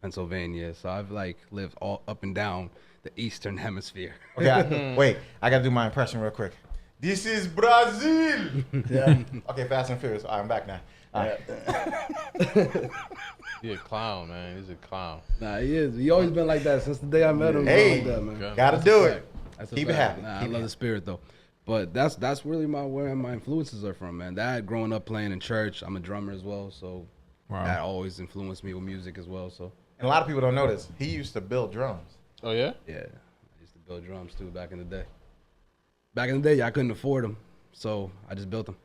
Pennsylvania. So I've like lived all up and down the Eastern Hemisphere. Okay, wait, I got to do my impression real quick. This is Brazil. Yeah. Okay, Fast and Furious. All right, I'm back now. All right. He's a clown, man. He's a clown. Nah, he is. He always been like that since the day I met him. Hey, like that, man. Okay. Gotta That's do a it. fact. That's a Keep it fact. happy. Nah, Keep I it love the spirit though. But that's really where my influences are from, man. Dad growing up playing in church. I'm a drummer as well, so Wow. that always influenced me with music as well. So And a lot of people don't know this. He used to build drums. Oh, yeah? yeah, I used to build drums too back in the day. Back in the day, I couldn't afford them, so I just built them.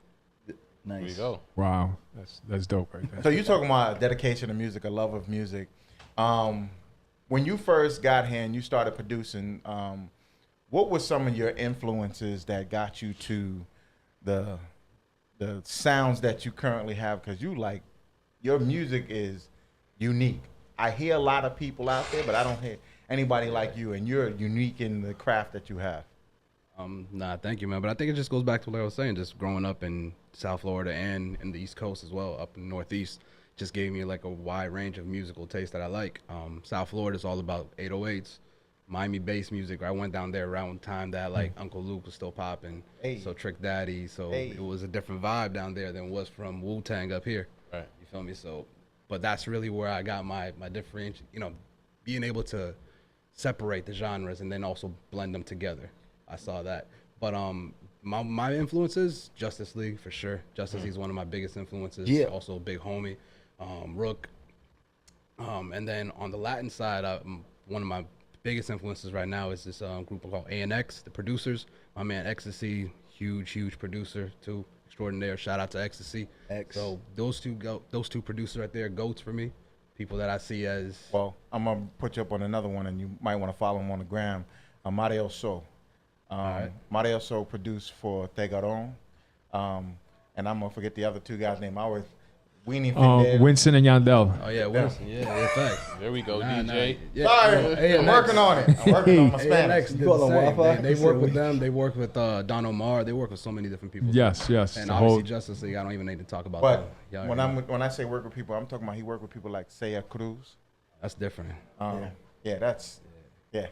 There you Nice. go. Wow. That's dope right there. So you talking about dedication to music, a love of music. When you first got here and you started producing, what were some of your influences that got you to the sounds that you currently have? Because your music is unique. I hear a lot of people out there, but I don't hear anybody like you, and you're unique in the craft that you have. Nah, thank you, man. But I think it just goes back to what I was saying. Just growing up in South Florida and in the East Coast as well, up in the Northeast, just gave me like a wide range of musical taste that I like. South Florida is all about 808s, Miami bass music. I went down there around the time that like Uncle Luke was still popping, Hey. so Trick Daddy. So Hey. it was a different vibe down there than it was from Wu-Tang up here. Right. You feel me? So, but that's really where I got my differentiation. You know, being able to separate the genres and then also blend them together. I saw that. But my influences, Justice League for sure. Justice League is one of my biggest influences. Yeah. Also a big homie, Rook. And then on the Latin side, one of my biggest influences right now is this group called A&X, the producers. My man Ecstasy, huge producer too, extraordinaire. Shout out to Ecstasy. X. So those two producers right there, goats for me. People that I see as Well, I'm gonna put you up on another one, and you might want to follow him on the gram. Mario So. Mario So produced for Tegaron. And I'm gonna forget the other two guys' name. I always Weenie Fidel. Winston and Yandel. oh yeah, Wilson, yeah, fact. There we go, Nah, DJ. nah, yeah. Sorry, I'm working on it. I'm working on my Spanish. A&X did You call the them same. Wi-Fi? They work with them. They work with Don Omar. They work with so many different people. Yes. And The obviously whole, Justice League. I don't even need to talk about But them. Y'all when already know. when I say work with people, I'm talking about he worked with people like Saya Cruz. That's different. Yeah.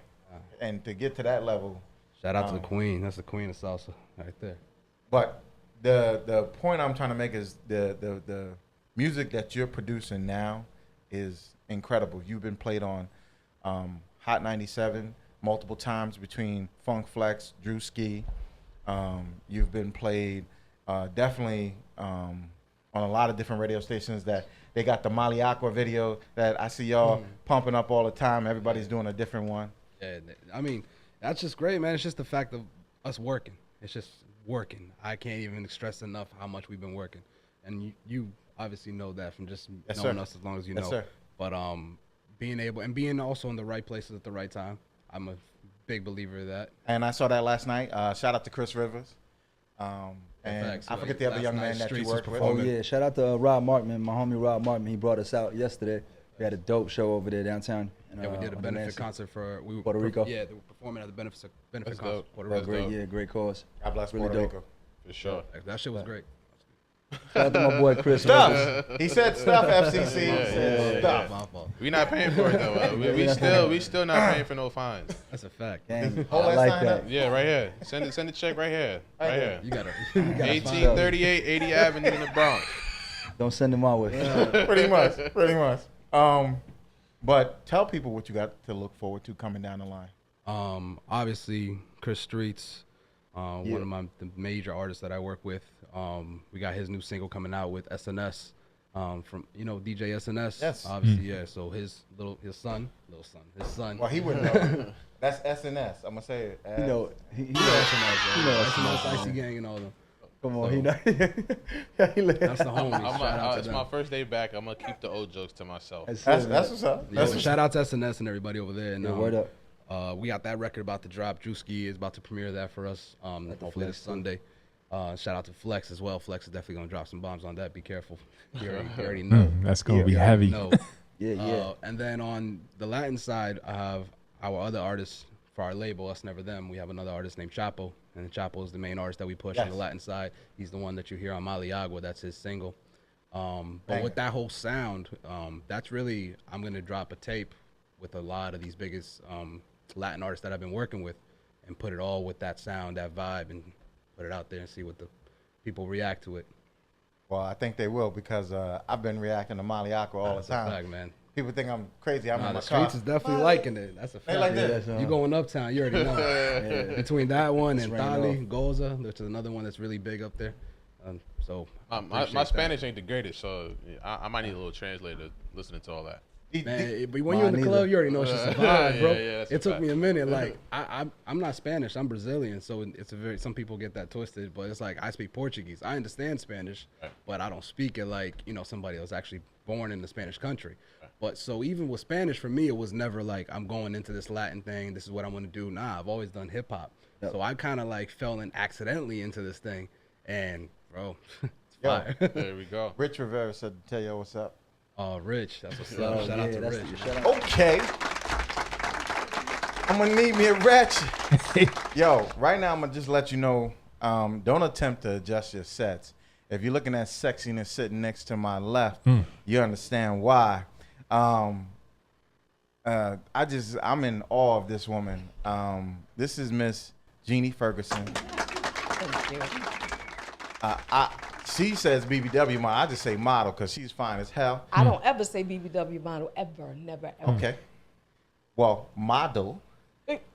And to get to that level, Shout out to the Queen. That's the Queen of salsa right there. but the point I'm trying to make is the music that you're producing now is incredible. You've been played on Hot 97 multiple times between Funk Flex, Drewski. You've been played definitely on a lot of different radio stations that they got the Molly Aqua video that I see y'all pumping up all the time. Everybody's doing a different one. Yeah, I mean, that's just great, man. It's just the fact of us working. It's just working. I can't even stress enough how much we've been working. And you obviously know that from just Yes, knowing sir. us as long as you Yes, know. sir. But being also in the right places at the right time. I'm a big believer of that. And I saw that last night. Shout out to Chris Rivers. And Facts. I forget the other Last young night, man that you Streetz was worked with. Oh performing. yeah, shout out to Rob Markman, my homie Rob Markman. He brought us out yesterday. We had a dope show over there downtown. Yeah, we did a on benefit Nancy. concert for Puerto Rico. Yeah, they were performing at the benefit That's concert. dope. Puerto That's Rico. dope. Great, yeah, great cause. God bless Really Puerto dope. Rico. For sure. That shit was great. Shout out to my boy Chris Rivers. Stuff. He said stuff, FCC. He Yeah, said stuff. My fault. We not paying for it though. We still not paying for no fines. That's a fact. Gang, Hold I that like sign that. up. Yeah, right here. Send the check right here. Right here. You gotta. 1838 80 Avenue in the Bronx. Don't send him my way. Pretty much. But tell people what you got to look forward to coming down the line. Obviously, Cris Streetz, one of the major artists that I work with. We got his new single coming out with SNS, from DJ SNS. Yes. Obviously, yeah. So his son. Well, he wouldn't know. That's SNS. I'm gonna say it. He know SNS, Icy Gang, and all them. Come on, he know. That's the homie. Shout out to It's them. my first day back. I'm gonna keep the old jokes to myself. That's what's up. Yeah, That's so what's shout out to SNS and everybody over there. And, Yeah, word up. we got that record about to drop. Drewski is about to premiere that for us. Hopefully this Flex, too. Sunday. Shout out to Flex as well. Flex is definitely gonna drop some bombs on that. Be careful. You already know. That's gonna be heavy. No. Yeah. And then on the Latin side, I have our other artists for our label, Us Never Them. We have another artist named Chapo, and Chapo is the main artist that we push on the Latin side. He's the one that you hear on Maliagua. That's his single. But with that whole sound, that's really, I'm gonna drop a tape with a lot of these biggest Latin artists that I've been working with, and put it all with that sound, that vibe, and put it out there and see what the people react to it. Well, I think they will because I've been reacting to Maliaco all That's the a time. fact, man. People think I'm crazy. I'm Nah, in my the car. streets is definitely liking it. That's a fact. like that. Yeah, You going uptown, you already know. Between that one and ran Thali, Goza, which is another one that's really big up there. So My appreciate that. Spanish ain't the greatest, so I might need a little translator listening to all that. Man, but when you're in the Mine club, either. you already know it's just a vibe, bro. Yeah, that's a It took fact. me a minute. Like I'm not Spanish, I'm Brazilian, so it's some people get that twisted. But it's like I speak Portuguese. I understand Spanish, but I don't speak it like somebody that was actually born in the Spanish country. But so even with Spanish, for me, it was never like I'm going into this Latin thing. This is what I'm gonna do. Nah, I've always done hip hop. So I kind of like fell in accidentally into this thing, and bro, it's fire. There we go. Rich Rivera said to tell you what's up. Oh, Rich, that's what's Oh, up. Shout out yeah, to that's Rich. the shout out. Okay. I'm gonna need me a ratchet. Yo, right now I'm gonna just let you know, don't attempt to adjust your sets. If you're looking at sexiness sitting next to my left, you understand why. I'm in awe of this woman. This is Miss Jeannie Ferguson. Thank you. She says BBW model. I just say model because she's fine as hell. I don't ever say BBW model ever, never ever. Okay. Well, model.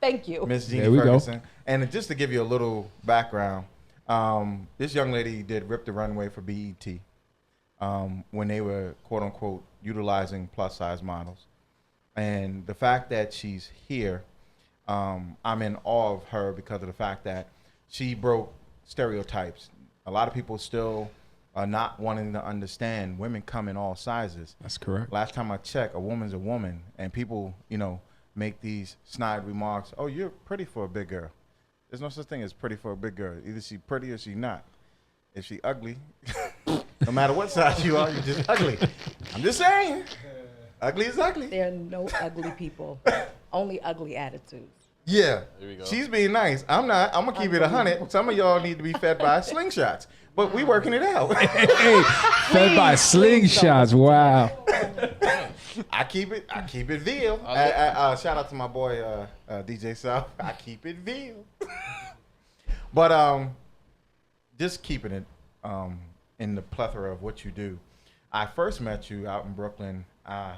Thank you. Miss There Jeannie we go. Ferguson. And just to give you a little background, this young lady did Rip the Runway for BET when they were, quote unquote, utilizing plus size models. And the fact that she's here, I'm in awe of her because of the fact that she broke stereotypes. A lot of people still are not wanting to understand women come in all sizes. That's correct. Last time I checked, a woman's a woman, and people, make these snide remarks. Oh, you're pretty for a big girl. There's no such thing as pretty for a big girl. Either she pretty or she not. If she ugly, no matter what size you are, you're just ugly. I'm just saying, ugly is ugly. There are no ugly people, only ugly attitudes. Yeah, There we go. she's being nice. I'm not. I'm gonna keep it 100. Some of y'all need to be fed by slingshots, but we working it out. Hey, fed by slingshots. Wow. I keep it veal. Shout out to my boy DJ South. I keep it veal. But just keeping it in the plethora of what you do. I first met you out in Brooklyn. I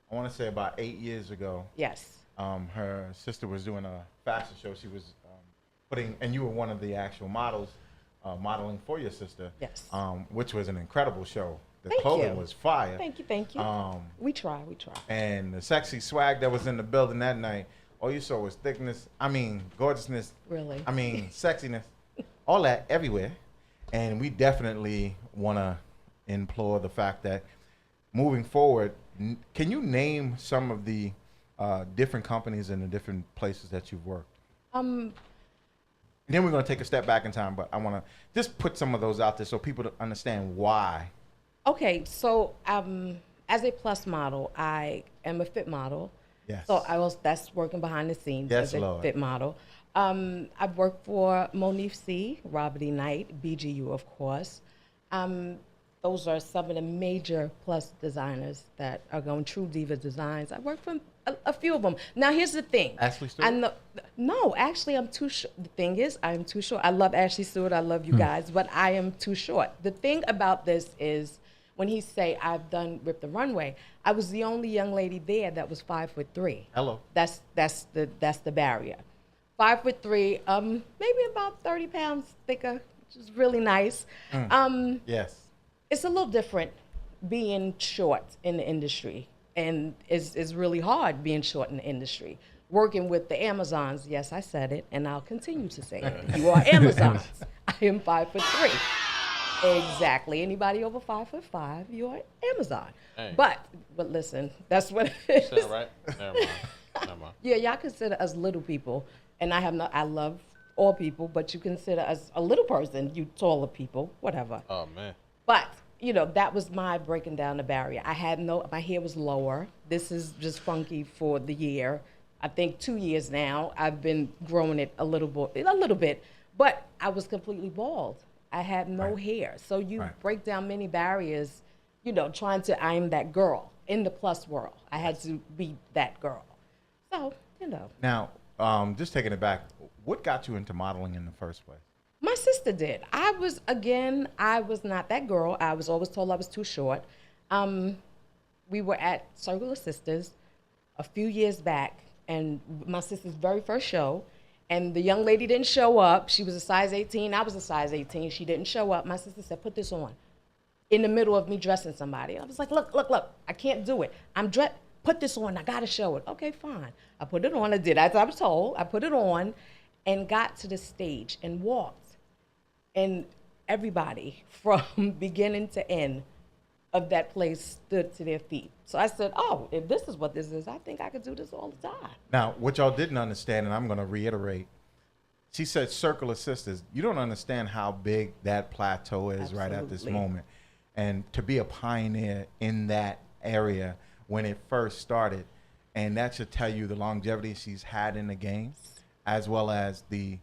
want to say about 8 years ago. Yes. Her sister was doing a fashion show. She was and you were one of the actual models, modeling for your sister. Yes. Which was an incredible show. The Thank clothing you. was fire. Thank you. We try. And the sexy swag that was in the building that night, all you saw was thickness. I mean, gorgeousness. Really? I mean, sexiness. All that everywhere. And we definitely want to implore the fact that moving forward, can you name some of the different companies and the different places that you've worked? Then we're going to take a step back in time, but I want to just put some of those out there so people to understand why. Okay, so as a plus model, I am a fit model. Yes. So that's working behind the scenes Yes, as a Lord. fit model. I've worked for Monif C, Robert E. Knight, BGU, of course. Those are some of the major plus designers that are going True Diva Designs. I work for a few of them. Now, here's the thing. Ashley Stewart? No, actually, I'm too short. The thing is, I'm too short. I love Ashley Stewart. I love you guys, but I am too short. The thing about this is, when he say I've done Rip the Runway, I was the only young lady there that was 5'3". Hello. That's the barrier. 5'3", maybe about 30 pounds thicker, which is really nice. Yes. It's a little different being short in the industry, and it's really hard being short in the industry. Working with the Amazons, yes, I said it, and I'll continue to say it. You are Amazons. I am 5'3". Exactly. Anybody over 5'5", you're Amazon. Hey. But listen, that's what it Is is. that right? Never mind. Never mind. Yeah, y'all consider us little people, and I love all people, but you consider us a little person, you taller people, whatever. Oh man. But, that was my breaking down the barrier. My hair was lower. This is just funky for the year. I think 2 years now. I've been growing it a little bit, but I was completely bald. I had no hair. So you break down many barriers, trying to, I am that girl in the plus world. I had to be that girl. So, Now, just taking it back, what got you into modeling in the first place? My sister did. I was not that girl. I was always told I was too short. We were at Circle of Sisters a few years back, and my sister's very first show, and the young lady didn't show up. She was a size 18. I was a size 18. She didn't show up. My sister said, put this on, in the middle of me dressing somebody. I was like, look, I can't do it. Put this on. I got to show it. Okay, fine. I put it on. I did as I was told. I put it on and got to the stage and walked. And everybody from beginning to end of that place stood to their feet. So I said, oh, if this is what this is, I think I could do this all the time. Now, what y'all didn't understand, and I'm going to reiterate, she said Circle of Sisters. You don't understand how big that plateau is right at this Absolutely. moment. And to be a pioneer in that area when it first started, and that should tell you the longevity she's had in the game, as well as the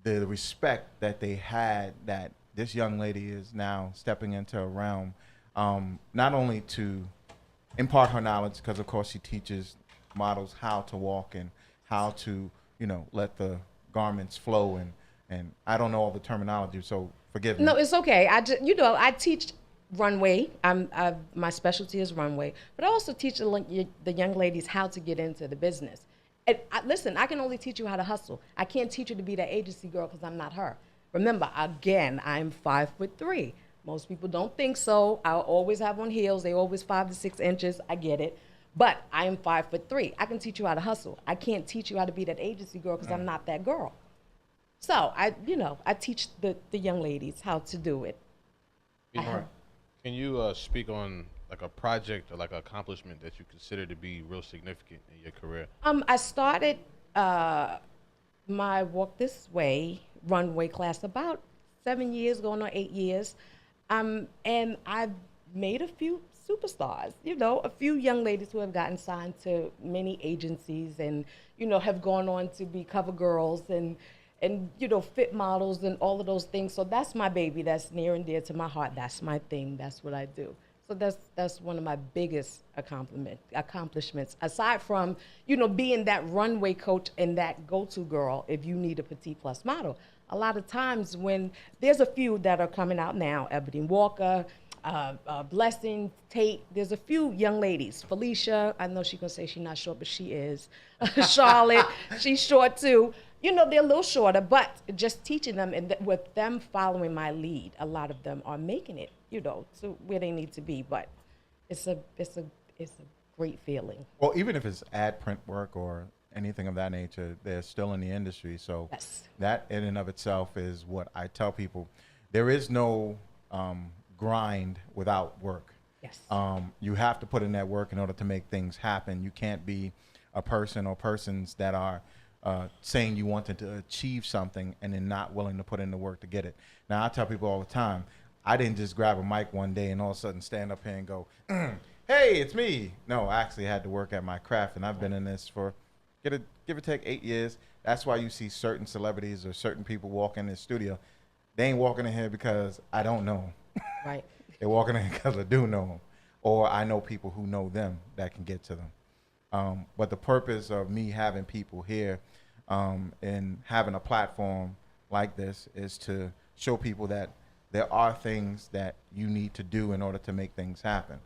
respect that they had, that this young lady is now stepping into a realm, not only to impart her knowledge, because of course she teaches models how to walk and how to, let the garments flow, and I don't know all the terminology, so forgive me. No, it's okay. I teach runway. My specialty is runway, but I also teach the young ladies how to get into the business. And listen, I can only teach you how to hustle. I can't teach you to be that agency girl because I'm not her. Remember, again, I'm 5'3". Most people don't think so. I always have on heels. They always 5 to 6 inches. I get it. But I am 5'3". I can teach you how to hustle. I can't teach you how to be that agency girl because I'm not that girl. So I teach the young ladies how to do it. Can you speak on like a project or like an accomplishment that you consider to be real significant in your career? I started my Walk This Way runway class about 7 years, going on 8 years. And I've made a few superstars, a few young ladies who have gotten signed to many agencies and, have gone on to be cover girls and fit models and all of those things. So that's my baby. That's near and dear to my heart. That's my thing. That's what I do. So that's one of my biggest accomplishments, aside from, being that runway coach and that go-to girl if you need a petite plus model. A lot of times when there's a few that are coming out now, Ebony Walker, Blessing, Tate, there's a few young ladies. Felicia, I know she's going to say she's not short, but she is. Charlotte, she's short too. They're a little shorter, but just teaching them and with them following my lead, a lot of them are making it, to where they need to be. But it's a great feeling. Well, even if it's ad print work or anything of that nature, they're still in the industry. So Yes. that in and of itself is what I tell people. There is no grind without work. Yes. You have to put in that work in order to make things happen. You can't be a person or persons that are saying you wanted to achieve something and then not willing to put in the work to get it. Now, I tell people all the time, I didn't just grab a mic one day and all of a sudden stand up here and go, hey, it's me. No, I actually had to work at my craft, and I've been in this for, give or take 8 years. That's why you see certain celebrities or certain people walk in this studio. They ain't walking in here because I don't know them. Right. They're walking in because I do know them, or I know people who know them that can get to them. But the purpose of me having people here and having a platform like this is to show people that there are things that you need to do in order to make things happen.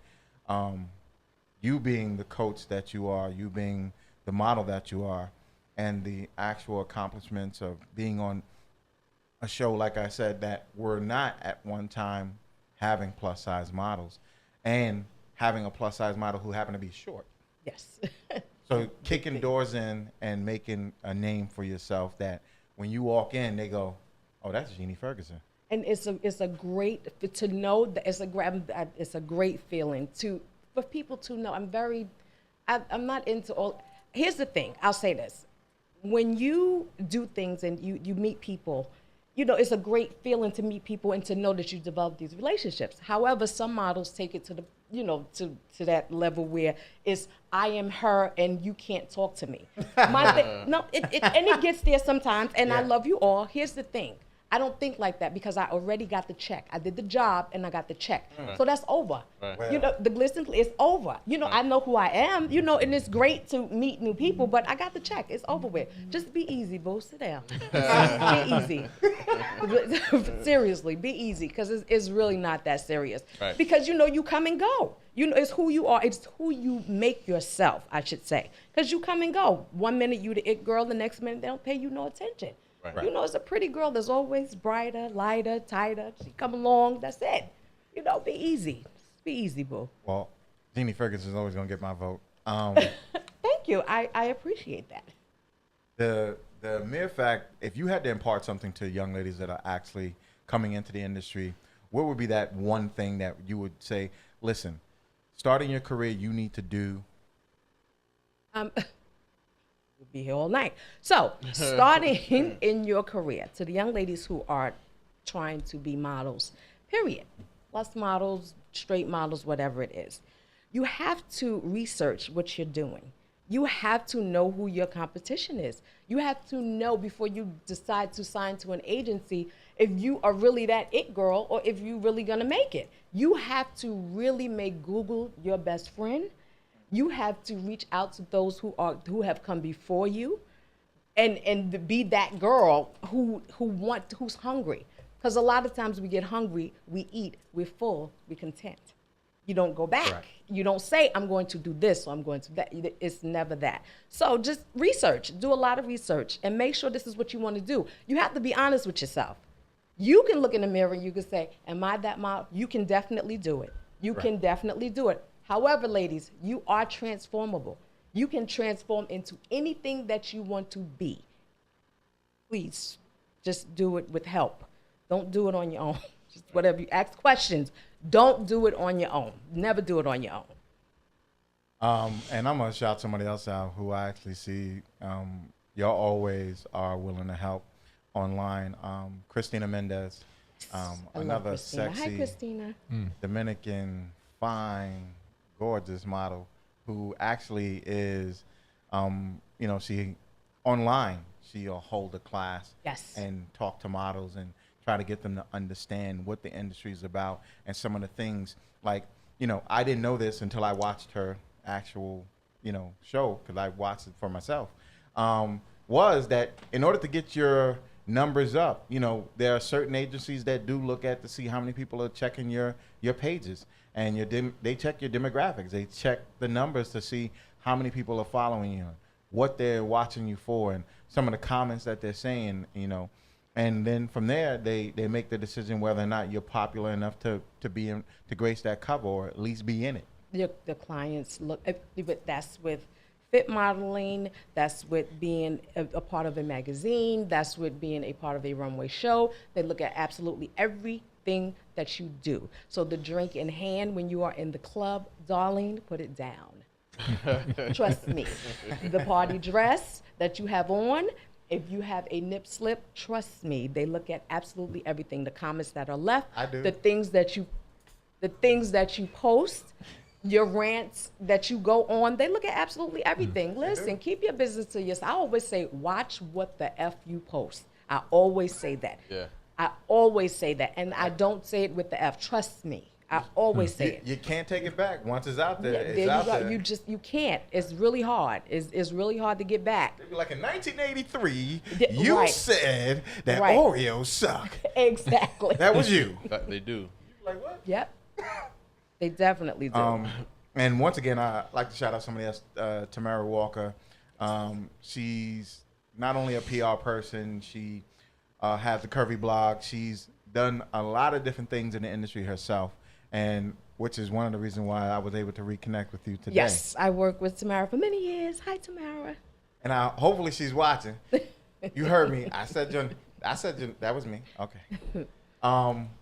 You being the coach that you are, you being the model that you are, and the actual accomplishments of being on a show, like I said, that were not at one time having plus size models and having a plus size model who happened to be short. Yes. So kicking doors in and making a name for yourself that when you walk in, they go, oh, that's Jeannie Ferguson. And it's a great to know that it's a great feeling for people to know. I'm not into all. Here's the thing. I'll say this: when you do things and you meet people, it's a great feeling to meet people and to know that you develop these relationships. However, some models take it to the to that level where it's I am her and you can't talk to me. And it gets there sometimes. And I love you all. Here's the thing. I don't think like that because I already got the check. I did the job and I got the check. So that's over. Right. The glisten is over. I know who I am, and it's great to meet new people, but I got the check. It's over with. Just be easy, boo. Sit down. Be easy. Seriously, be easy because it's really not that serious. Right. Because, you come and go. It's who you are. It's who you make yourself, I should say. Because you come and go. 1 minute you the it girl, the next minute they don't pay you no attention. Right. It's a pretty girl that's always brighter, lighter, tighter. She come along, that's it. Be easy. Just be easy, boo. Well, Jeannie Ferguson is always going to get my vote. Thank you. I appreciate that. The mere fact, if you had to impart something to young ladies that are actually coming into the industry, what would be that one thing that you would say, listen, starting your career, you need to do? We'll be here all night. So, starting in your career, to the young ladies who are trying to be models, period, plus models, straight models, whatever it is, you have to research what you're doing. You have to know who your competition is. You have to know before you decide to sign to an agency if you are really that it girl or if you're really gonna make it. You have to really make Google your best friend. You have to reach out to those who have come before you, and be that girl who's hungry. Because a lot of times we get hungry, we eat, we're full, we're content. You don't go back. Right. You don't say I'm going to do this or I'm going to that. It's never that. So just research, do a lot of research, and make sure this is what you want to do. You have to be honest with yourself. You can look in the mirror and you can say, "Am I that model?" You can definitely do it. You can definitely do it. However, ladies, you are transformable. You can transform into anything that you want to be. Please, just do it with help. Don't do it on your own. Just whatever you ask questions, don't do it on your own. Never do it on your own. And I'm going to shout somebody else out who I actually see y'all always are willing to help online. Christina Mendez, another Christina. sexy Hi, Christina. Dominican, fine, gorgeous model who actually is, she online, she'll hold a class and talk to models and try to get them to understand what the industry is about and some of the things like, I didn't know this until I watched her actual, show because I watched it for myself, was that in order to get your numbers up, there are certain agencies that do look at to see how many people are checking your pages, and they check your demographics. They check the numbers to see how many people are following you, what they're watching you for, and some of the comments that they're saying, and then from there they make the decision whether or not you're popular enough to grace that cover or at least be in it. The clients look, but that's with fit modeling, that's with being a part of a magazine, that's with being a part of a runway show. They look at absolutely everything everything that you do. So the drink in hand when you are in the club, darling, put it down. Trust me. The party dress that you have on, if you have a nip slip, trust me, they look at absolutely everything. The comments that are left, I do. the things that you post, your rants that you go on, they look at absolutely everything. Listen, keep your business to yourself. I always say, watch what the F you post. I always say that. Yeah. I always say that. And I don't say it with the F. Trust me. I always say it. You can't take it back. Once it's out there, There it's you out go. there. You can't. It's really hard. It's really hard to get back. They'd be like, in 1983, Yeah, you right. said that Right. Oreos suck. Exactly. That was you. They do. Like what? Yep. They definitely do. And once again, I like to shout out somebody else, Tamara Walker. She's not only a PR person, she has the Curvy blog. She's done a lot of different things in the industry herself, and which is one of the reasons why I was able to reconnect with you today. Yes, I worked with Tamara for many years. Hi, Tamara. And hopefully she's watching. You heard me. I said that was me. Okay.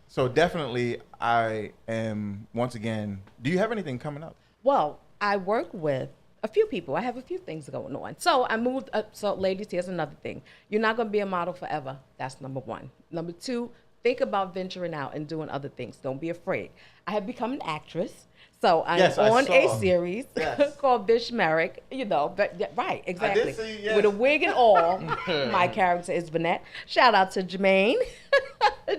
So definitely I am, once again, do you have anything coming up? Well, I work with a few people. I have a few things going on. So I moved up. So ladies, here's another thing. You're not going to be a model forever. That's number one. Number two, think about venturing out and doing other things. Don't be afraid. I have become an actress. So I'm Yes, I on saw. a series Yes. called Bish Merrick, you know, but yeah, right, exactly. see, yes. With a wig and all. My character is Vanette. Shout out to Jermaine.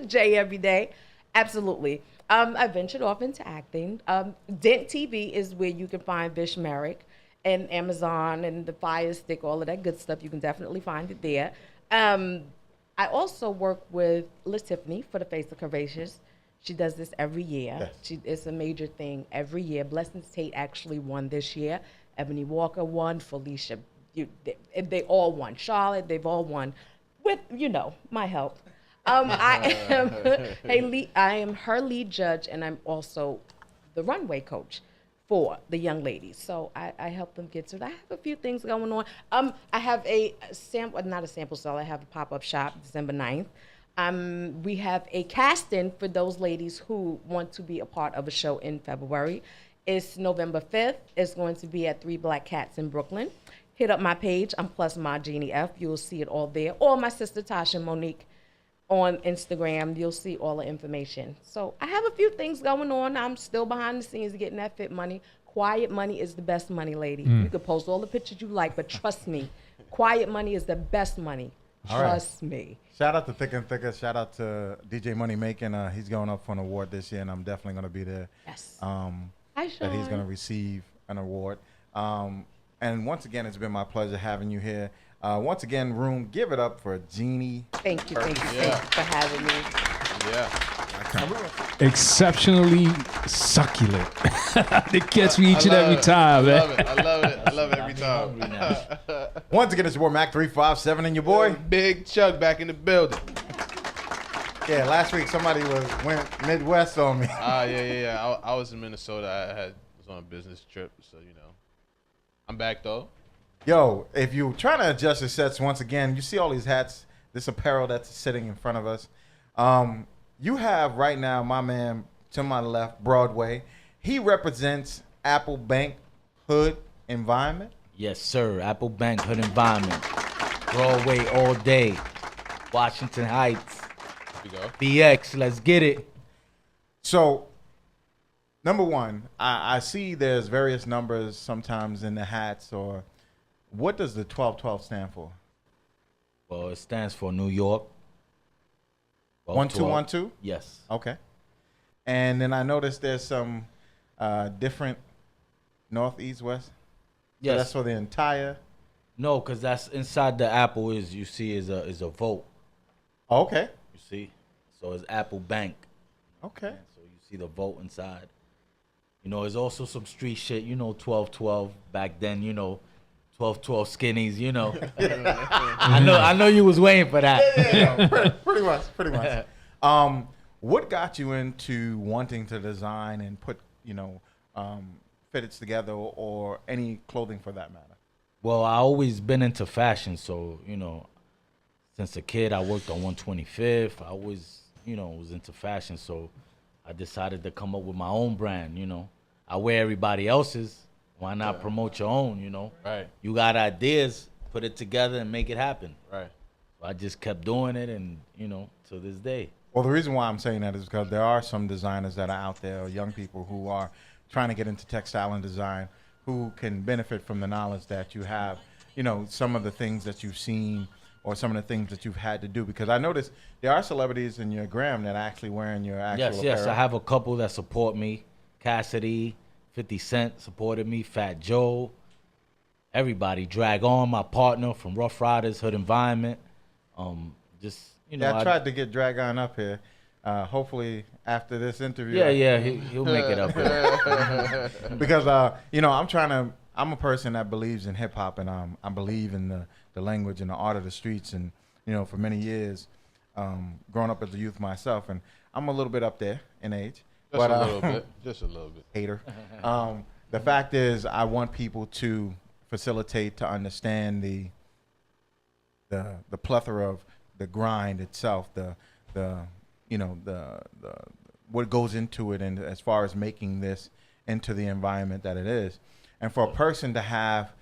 Jay every day. Absolutely. I ventured off into acting. Dent TV is where you can find Bish Merrick, and Amazon and the Fire Stick, all of that good stuff. You can definitely find it there. I also work with Liz Tiffany for the Face of Curvaceous. She does this every year. Yes. It's a major thing every year. Blessings Tate actually won this year. Ebony Walker won. Felicia, they all won. Charlotte, they've all won with, my help. I am her lead judge, and I'm also the runway coach for the young ladies. So I help them get to it. I have a few things going on. I have a sample, not a sample stall. I have a pop-up shop December 9th. We have a casting for those ladies who want to be a part of a show in February. It's November 5th. It's going to be at 3 Black Cats in Brooklyn. Hit up my page. I'm plus my Jeannie F. You'll see it all there. Or my sister Tasha Monique on Instagram. You'll see all the information. So I have a few things going on. I'm still behind the scenes getting that fit money. Quiet money is the best money, lady. You can post all the pictures you like, but trust me, quiet money is the best money. Trust me. Shout out to Thick and Thicker. Shout out to DJ Money Making. He's going up for an award this year, and I'm definitely going to be there. Yes. Hi, Sean. that he's going to receive an award. And once again, it's been my pleasure having you here. Once again, room, give it up for Jeannie. Thank you for having me. Yeah. Exceptionally succulent. They catch me each and every time, man. I love it every time. Once again, it's your boy Mac 357 and your boy. Big Chuck back in the building. Yeah, last week somebody went Midwest on me. Yeah. I was in Minnesota. I was on a business trip, so I'm back though. Yo, if you're trying to adjust your sets, once again, you see all these hats, this apparel that's sitting in front of us. You have right now my man to my left, Broadway. He represents Apple Bank Hood Environment. Yes, sir. Apple Bank Hood Environment. Broadway all day. Washington Heights. Here we go. BX, let's get it. So, number one, I see there's various numbers sometimes in the hats, or what does the 1212 stand for? Well, it stands for New York. 1212? Yes. Okay. And then I noticed there's some different north, east, west. So Yes. that's for the entire. No, because that's inside the Apple is a vote. Okay. You see? So it's Apple Bank. Okay. So you see the vote inside. There's also some street shit, 1212 back then, 1212 skinnies, I know you was waiting for that. Yeah, pretty much. What got you into wanting to design and put, fitteds together or any clothing for that matter? Well, I always been into fashion, so since a kid I worked on 125th. I always, was into fashion, so I decided to come up with my own brand. I wear everybody else's. Why not promote your own? Right. You got ideas, put it together and make it happen. Right. So I just kept doing it, and to this day. Well, the reason why I'm saying that is because there are some designers that are out there, or young people who are trying to get into textile and design, who can benefit from the knowledge that you have, some of the things that you've seen or some of the things that you've had to do. Because I noticed there are celebrities in your gram that are actually wearing your actual apparel. Yes, I have a couple that support me. Cassidy, 50 Cent supported me, Fat Joe, everybody. Drag On, my partner from Rough Riders, Hood Environment. I tried to get Drag On up here. Hopefully after this interview. He'll make it up here. Because I'm a person that believes in hip hop, and I believe in the language and the art of the streets, and for many years, growing up as a youth myself, and I'm a little bit up there in age. Just a little bit. Hater. The fact is, I want people to facilitate, to understand the plethora of the grind itself, the what goes into it, and as far as making this into the environment that it is. And for a person to have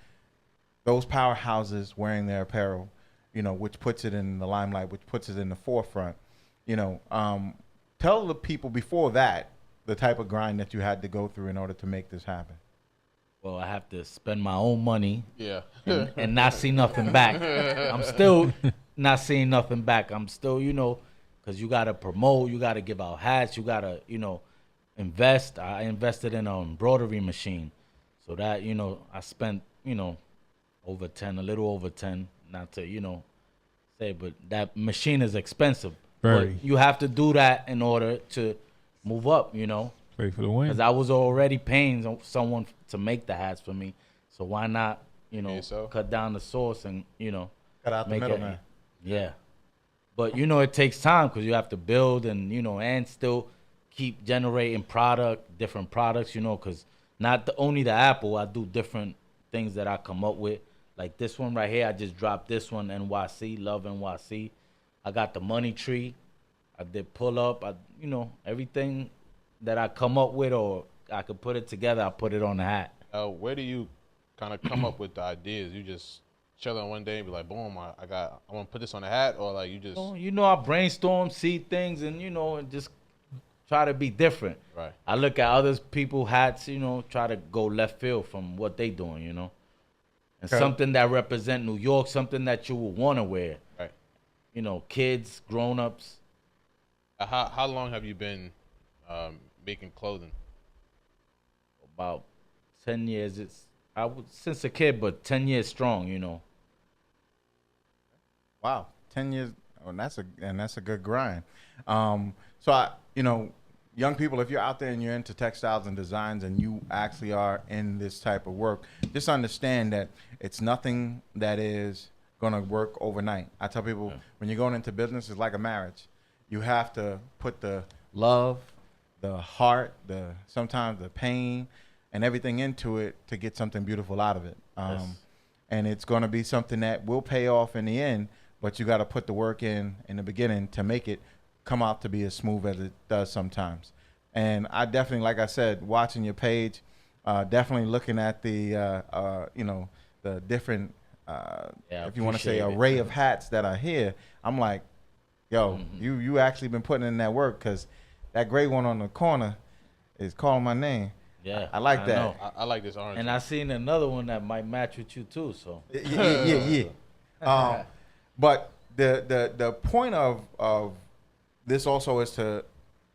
those powerhouses wearing their apparel, which puts it in the limelight, which puts it in the forefront, tell the people before that the type of grind that you had to go through in order to make this happen. Well, I have to spend my own money. Yeah. and not see nothing back. I'm still not seeing nothing back. I'm still, because you got to promote, you got to give out hats, you got to, invest. I invested in an embroidery machine. So that, I spent, over 10, a little over 10, not to, say, but that machine is expensive. Very. But you have to do that in order to move up, Pray for the win. Because I was already paying someone to make the hats for me. So why not, cut down the source and, cut out the middleman. Yeah. But, it takes time because you have to build and, and still keep generating different products, because not only the Apple, I do different things that I come up with. Like this one right here, I just dropped this one, NYC, Love NYC. I got the money tree. I did pull up. Everything that I come up with or I could put it together, I put it on the hat. Where do you kind of come up with the ideas? You just chilling one day and be like, boom, I want to put this on the hat, or like you just... I brainstorm, see things, and, and just try to be different. Right. I look at other people's hats, try to go left field from what they doing, And Okay. something that represent New York, something that you would want to wear. Right. Kids, grown-ups. How long have you been making clothing? About 10 years. Since a kid, but 10 years strong, Wow, 10 years. Oh, that's a good grind. So young people, if you're out there and you're into textiles and designs and you actually are in this type of work, just understand that it's nothing that is going to work overnight. I tell people, when you're going into business, it's like a marriage. You have to put the love, the heart, sometimes the pain, and everything into it to get something beautiful out of it. And it's going to be something that will pay off in the end, but you got to put the work in the beginning to make it come out to be as smooth as it does sometimes. And I definitely, like I said, watching your page, definitely looking at the different, if you want to say, array of hats that are here. I'm like, yo, you actually been putting in that work, because that gray one on the corner is calling my name. Yeah, I like that. I like this orange. And I seen another one that might match with you too. So yeah. But the point of this also is to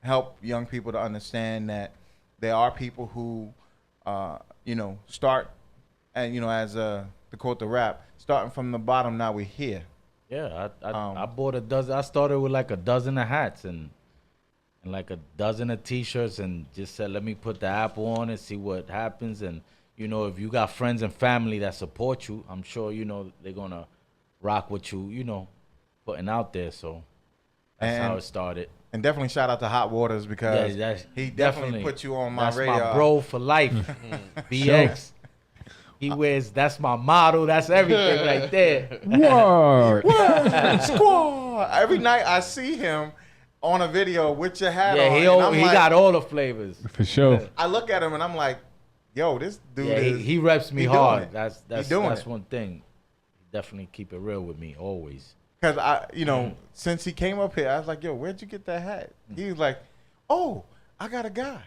help young people to understand that there are people who, start, and as to quote the rap, starting from the bottom. Now we're here. Yeah, I bought a dozen. I started with like a dozen of hats and like a dozen of T-shirts, and just said, let me put the Apple on and see what happens. And if you got friends and family that support you, I'm sure they're gonna rock what you putting out there. So that's how it started. And definitely shout out to Hot Waters, because he definitely put you on my radar. That's my bro for life. BX. He wears, that's my model. That's everything right there. Word. Squad. Every night I see him on a video with your hat on. Yeah, and he got all the flavors. For sure. I look at him and I'm like, yo, this dude Yeah, is. he reps me he doing hard. it. That's doing that's it. one thing. He definitely keep it real with me always. Because since he came up here, I was like, yo, where'd you get that hat? He was like, oh, I got a guy.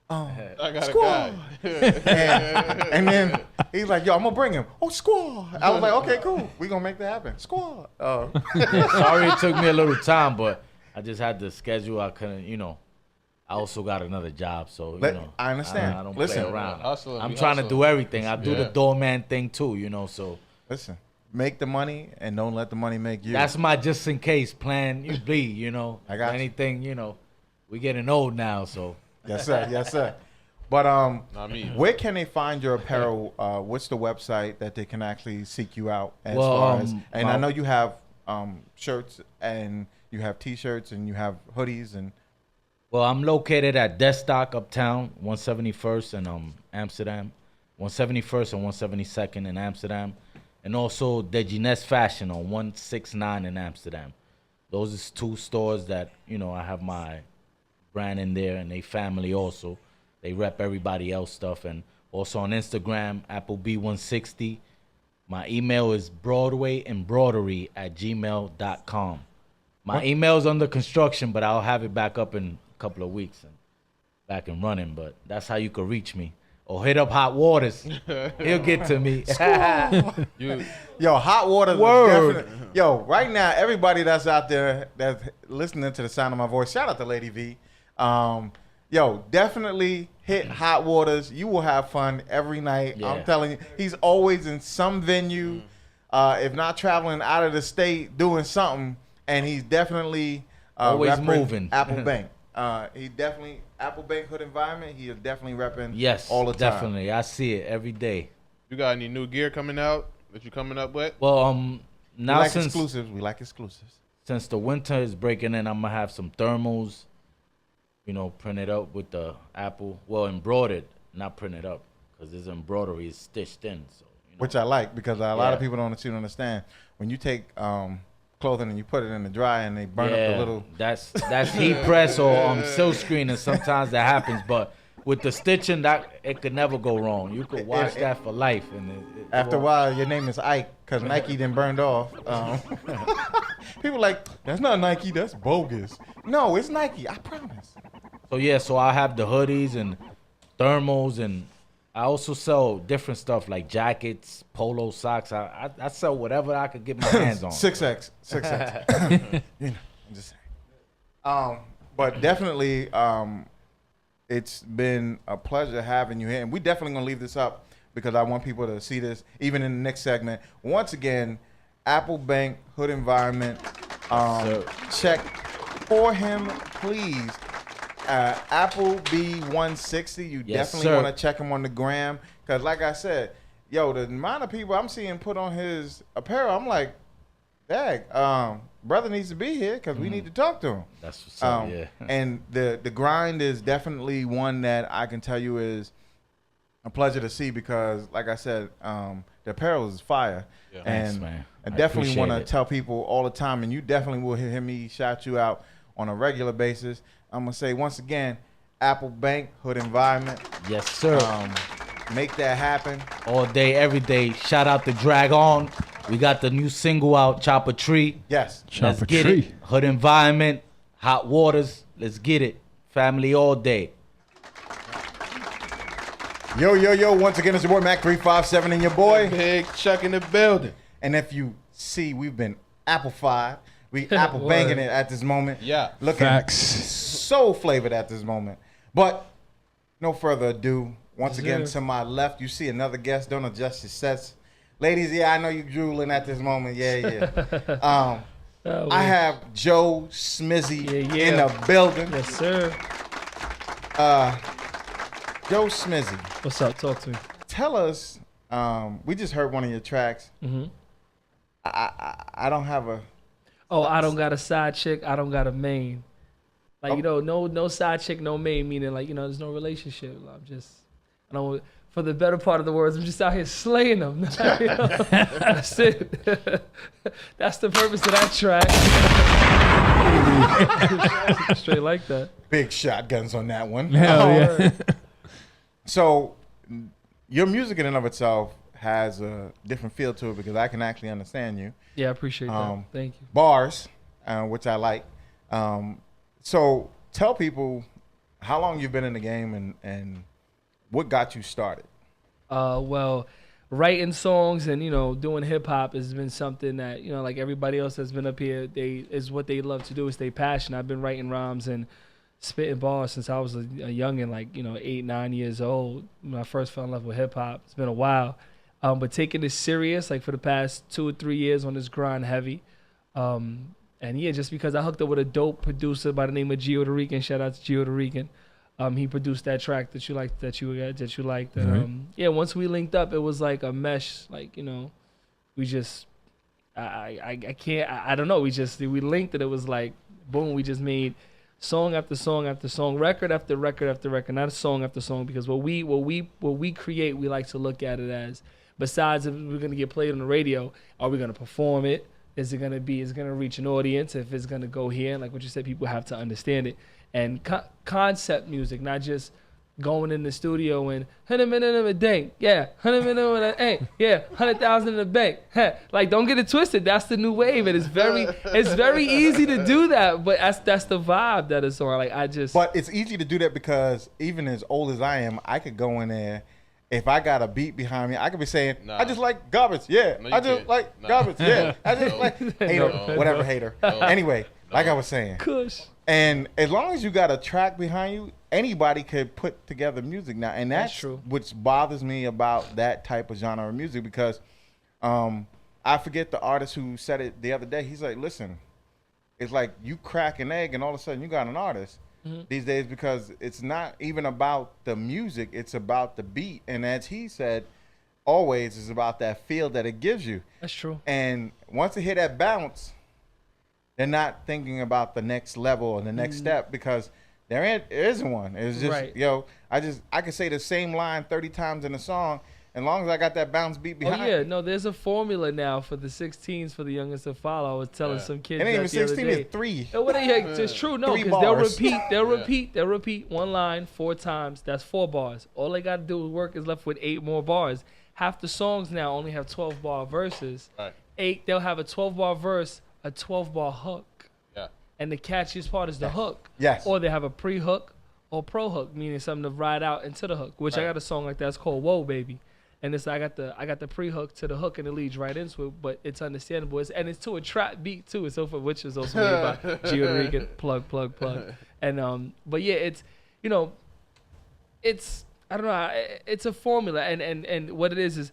I got Squad. a guy. and then he's like, yo, I'm gonna bring him. Oh, squad. I was like, okay, cool. We gonna make that happen. Squad. Sorry it took me a little time, but I just had the schedule. I couldn't, I also got another job, so I understand. I don't Listen, play around. hustling, I'm we trying to hustle. do everything. I do the Yeah. doorman thing too, so listen, make the money and don't let the money make you. that's my just in case plan. You bleed, I got you. anything, we getting old now, so. Yes, sir. Yes, sir. But Not me. where can they find your apparel? What's the website that they can actually seek you out as Well, far as? And I my- know you have shirts and you have T-shirts and you have hoodies and. Well, I'm located at Destock Uptown, 171st in Amsterdam, 171st and 172nd in Amsterdam, and also Dejines Fashion on 169 in Amsterdam. Those is 2 stores that I have my brand in there, and they family also. They rep everybody else stuff, and also on Instagram, Appleb160. My email is broadwayembroidery@gmail.com. My email's under construction, but I'll have it back up in a couple of weeks and back and running. But that's how you can reach me. Or hit up Hot Waters. He'll get to me. Yo, Hot Waters. Word. Yo, right now, everybody that's out there that's listening to the sound of my voice, shout out to Lady V. Yo, definitely hit Hot Waters. You will have fun every night. Yeah. I'm telling you, he's always in some venue, if not traveling out of the state, doing something. And he's definitely Always repping moving. Apple Bank. He definitely Apple Bank Hood Environment. He is definitely repping. Yes, all the time. definitely. I see it every day. You got any new gear coming out that you coming up with? Well, We now like since exclusives. We like exclusives. since the winter is breaking in, I'm gonna have some thermals, printed up with the Apple. Well, embroidered, not printed up, because this embroidery is stitched in. So, Which I like because a lot of Yeah. people don't understand. When you take clothing and you put it in the dryer and they burn up the little. That's heat press or silk screen, and sometimes that happens. But with the stitching, that it could never go wrong. You could wash that for life, and After a while, your name is Ike because Nike then burned off. People like, that's not Nike, that's bogus. No, it's Nike, I promise. So I have the hoodies and thermals, and I also sell different stuff like jackets, polo socks. I sell whatever I could get my hands on. 6X. I'm just saying. But definitely, it's been a pleasure having you here. And we definitely going to leave this up because I want people to see this even in the next segment. Once again, Apple Bank Hood Environment. Check for him, please. Apple B160. You Yes, definitely sir. want to check him on the gram. Because like I said, yo, the amount of people I'm seeing put on his apparel, I'm like, dang, brother needs to be here because we need to talk to him. That's what's up, yeah. And the grind is definitely one that I can tell you is a pleasure to see because, like I said, the apparel is fire. Yeah. And Thanks, man. I I definitely appreciate want to it. tell people all the time, and you definitely will hear me shout you out on a regular basis. I'm going to say once again, Apple Bank Hood Environment. Yes, sir. Make that happen. All day, every day. Shout out to Drag On. We got the new single out, Chop a Tree. Yes. Let's Chop a get tree. it. Hood Environment, Hot Waters. Let's get it. Family all day. Yo. Once again, it's your boy Mac357 and your boy. Big Chuck in the building. And if you see, we've been Apple-fied. We Apple banging it at this moment. Yeah. Looking Facts. so flavored at this moment. But no further ado. Once again, to my left, you see another guest. Don't adjust your sets. Ladies, yeah, I know you drooling at this moment. Yeah. I have Joe Smizzy in the building. Yes, sir. Joe Smizzy, What's up? Talk to me. tell us, we just heard one of your tracks. Mm-hmm. I don't have a... Oh, I don't got a side chick. I don't got a main. Like, no side chick, no main, meaning like, there's no relationship. I don't, for the better part of the words, I'm just out here slaying them. That's it. That's the purpose of that track. Straight like that. Big shotguns on that one. Hell yeah. So your music in and of itself has a different feel to it because I can actually understand you. Yeah, I appreciate that. Thank you. Bars, which I like. So tell people how long you've been in the game and what got you started. Well, writing songs and doing hip hop has been something that like everybody else that's been up here, is what they love to do, is they passion. I've been writing rhymes and spitting bars since I was a youngin', like 8, 9 years old when I first fell in love with hip hop. It's been a while, but taking this serious like for the past 2 or 3 years on this grind heavy, and yeah, just because I hooked up with a dope producer by the name of Gio the Rican. Shout out to Gio the Rican. He produced that track that you liked. And yeah, once we linked up, it was like a mesh. Like we just, I can't. I don't know. We linked and it was like boom. We just made song after song after song, record after record after record. Not a song after song, because what we create, we like to look at it as, besides if we're gonna get played on the radio, are we gonna perform it? Is it gonna reach an audience? If it's gonna go here, like what you said, people have to understand it. And concept music, not just going in the studio and 100 minutes of a day, yeah, 100 minutes of a day, yeah, 100,000 in the bank. Like, don't get it twisted. That's the new wave, and it's very easy to do that. But that's the vibe that it's on. But it's easy to do that because even as old as I am, I could go in there. If I got a beat behind me, I could be saying, I just like garbage, yeah. No, I just like garbage, yeah. I just like hater, whatever hater. Anyway, like I was saying. Kush. And as long as you got a track behind you, anybody could put together music now. And that's true. Which bothers me about that type of genre of music, because I forget the artist who said it the other day. He's like, listen, it's like you crack an egg and all of a sudden you got an artist these days, because it's not even about the music. It's about the beat. And as he said, always is about that feel that it gives you. That's true. And once they hit that bounce, they're not thinking about the next level or the next step, because there isn't one. It's just, right. I could say the same line 30 times in a song, as long as I got that bounce beat behind. Oh yeah, no, there's a formula now for the 16s for the youngest to follow. I was telling some kids it ain't even that the other 16, day. it's 3. No, it's true, no, because they'll repeat one line 4 times. That's 4 bars. All they got to do is work is left with 8 more bars. Half the songs now only have 12-bar verses. Right. 8, they'll have a 12-bar verse, a 12-bar hook. Yeah. And the catchiest part is the hook. Yes. Or they have a pre-hook or pro-hook, meaning something to ride out into the hook, which I got a song like that. It's called Whoa Baby. And it's I got the pre-hook to the hook and it leads right into it, but it's understandable. It's to a trap beat too. It's over, which is also made by Gio Rican. Plug. And but yeah, it's it's I don't know. It's a formula, and what it is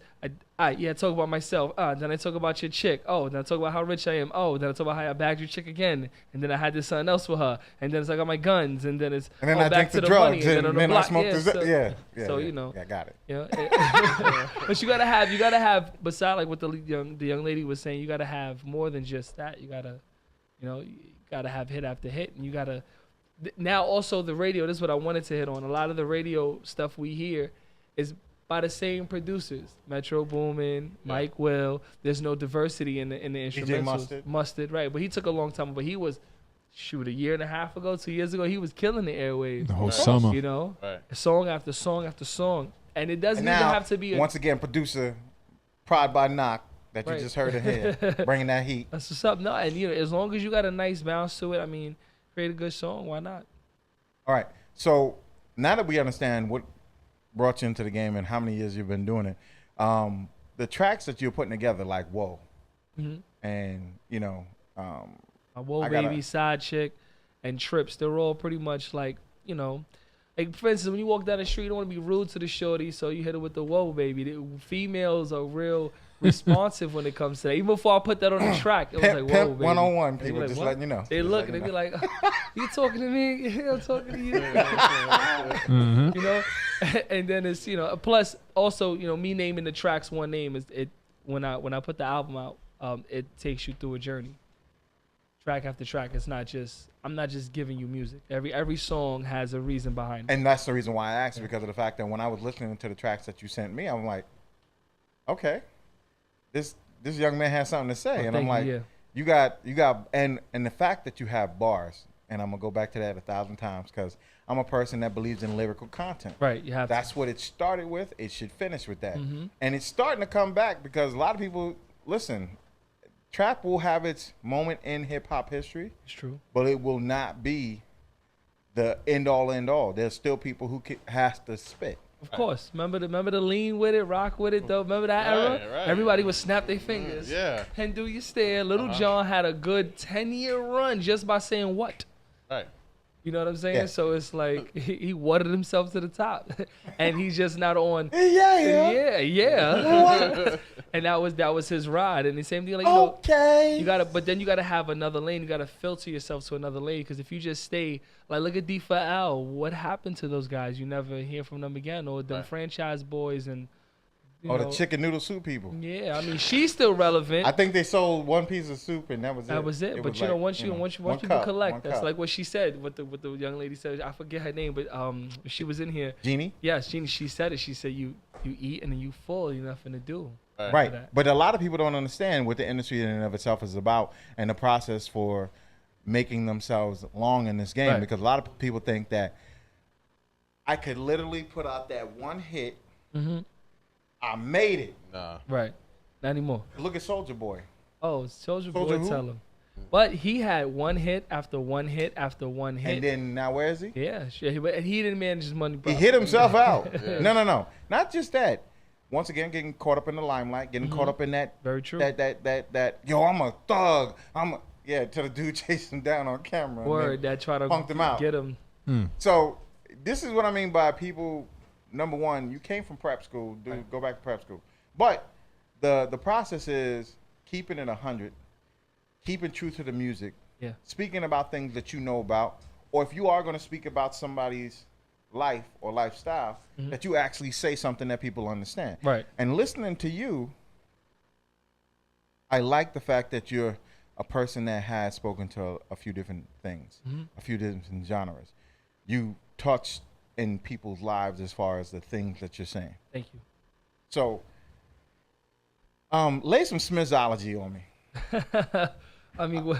I talk about myself. Then I talk about your chick. Oh, then I talk about how rich I am. Oh, then I talk about how I bagged your chick again, and then I had this something else with her, and then it's I got my guns, and then it's I back to the drugs, money, and then on the then block. I smoke So I got it. But you gotta have beside like what the young lady was saying, you gotta have more than just that. You gotta have hit after hit, and you gotta. Now also the radio, this is what I wanted to hit on. A lot of the radio stuff we hear is by the same producers. Metro Boomin, Mike Will. There's no diversity in the instrumentals. Mustard, right. But he took a long time, but he was a year and a half ago, 2 years ago, he was killing the airwaves. The whole summer. Right. Song after song after song. And it doesn't even have to be once again, producer Prod by Knock that you just heard in here, bringing that heat. That's what's up. No, and as long as you got a nice bounce to it, I mean, create a good song, why not? All right. So now that we understand what brought you into the game and how many years you've been doing it, the tracks that you're putting together, like Whoa, and Whoa Baby, Side Chick, and Trips, they're all pretty much like, like for instance, when you walk down the street, you don't want to be rude to the shorty, so you hit it with the Whoa Baby. The females are real responsive when it comes to that. Even before I put that on the track, it was like, whoa, baby. 101 people, like, just letting you know. They look and they be like, you talking to me? Yeah, I'm talking to you. And then it's, plus also, me naming the tracks one name is it. When I put the album out, it takes you through a journey. Track after track. I'm not just giving you music. Every song has a reason behind it. And that's the reason why I asked, because of the fact that when I was listening to the tracks that you sent me, I'm like, okay. This young man has something to say, and I'm like, you got, and the fact that you have bars, and I'm gonna go back to that 1,000 times because I'm a person that believes in lyrical content. Right, you have That's to. what it started with. It should finish with that, Mhm. and it's starting to come back because a lot of people listen. Trap will have its moment in hip hop history. It's true. But it will not be the end all. There's still people who has to spit. Of course. Remember the lean with it, rock with it though. Remember that era? Right. Everybody would snap their fingers. Yeah. And do your stare. Little John had a good 10-year run just by saying what? Right. You know what I'm saying? Yeah. So it's like he watered himself to the top, and he's just not on. Yeah. And that was his ride. And the same thing, like Okay. but then you gotta have another lane. You gotta filter yourself to another lane because if you just stay like look at D4L, what happened to those guys? You never hear from them again, or them franchise boys and. Or the chicken noodle soup people. Yeah, I mean she's still relevant. I think they sold one piece of soup and that was it. That was it. But once people collect, that's like what she said. What the young lady said. I forget her name, but she was in here. Jeannie. Yes, Jeannie. She said it. She said you eat and then you full. You nothing to do. Right. But a lot of people don't understand what the industry in and of itself is about and the process for making themselves long in this game. Right. Because a lot of people think that I could literally put out that one hit. Mm-hmm. I made it. Nah. Right. Not anymore. Look at Soulja Boy. Oh, Soulja Boy, Soulja who? tell him. But he had one hit after one hit after one hit. And then now where is he? Yeah, sure. And he didn't manage his money. He properly. hit himself out. No. Not just that. Once again, getting caught up in the limelight, getting caught up in that. Very true. That. Yo, I'm a thug. To the dude chasing him down on camera. Word that try to punked him out. get him. So this is what I mean by people. Number one, you came from prep school. Dude, go back to prep school. But the process is keeping it 100, keeping true to the music, speaking about things that you know about, or if you are going to speak about somebody's life or lifestyle, that you actually say something that people understand. Right. And listening to you, I like the fact that you're a person that has spoken to a few different things, a few different genres. You touch in people's lives as far as the things that you're saying. Thank you. So, lay some Smizology on me. I mean,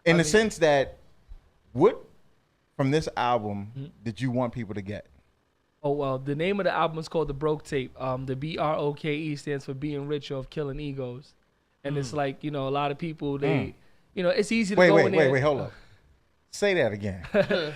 in the sense that, what from this album did you want people to get? Oh, well, the name of the album is called The Broke Tape. The BROKE stands for being rich or killing egos. And it's like, a lot of people, it's easy to go in there. Wait, hold up. Say that again.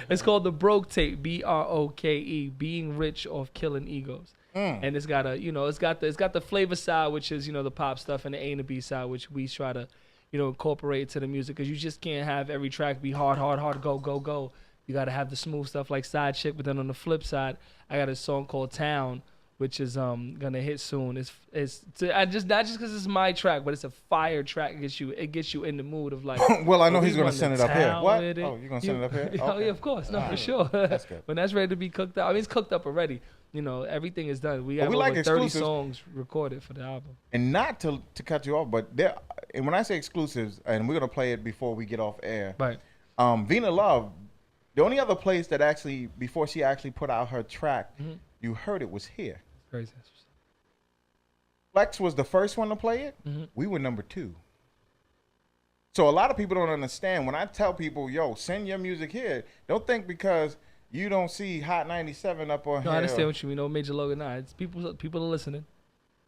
It's called The Broke Tape, BROKE, being rich or killing egos. And it's got it's got the flavor side, which is, the pop stuff, and the A and the B side, which we try to, incorporate into the music, because you just can't have every track be hard, go. You got to have the smooth stuff like Side Chick, but then on the flip side, I got a song called Town, which is gonna hit soon. Not just because it's my track, but it's a fire track. It gets you in the mood of like. Well, I know he's gonna send it up here. What? Oh, you're gonna send it up here? Oh Okay. yeah, of course, no, for sure. That's good. When that's ready to be cooked up, I mean, it's cooked up already. Everything is done. We have like over 30 exclusives. songs recorded for the album. And not to cut you off, but and when I say exclusives, and we're gonna play it before we get off air. Right. Vina Love, the only other place that actually, before she actually put out her track, you heard it was here. Crazy. Flex was the first one to play it. We were number 2. So a lot of people don't understand. When I tell people, yo, send your music here, don't think because you don't see Hot 97 up on here. No, I understand what you mean. Major Logan. Nah, it's people are listening.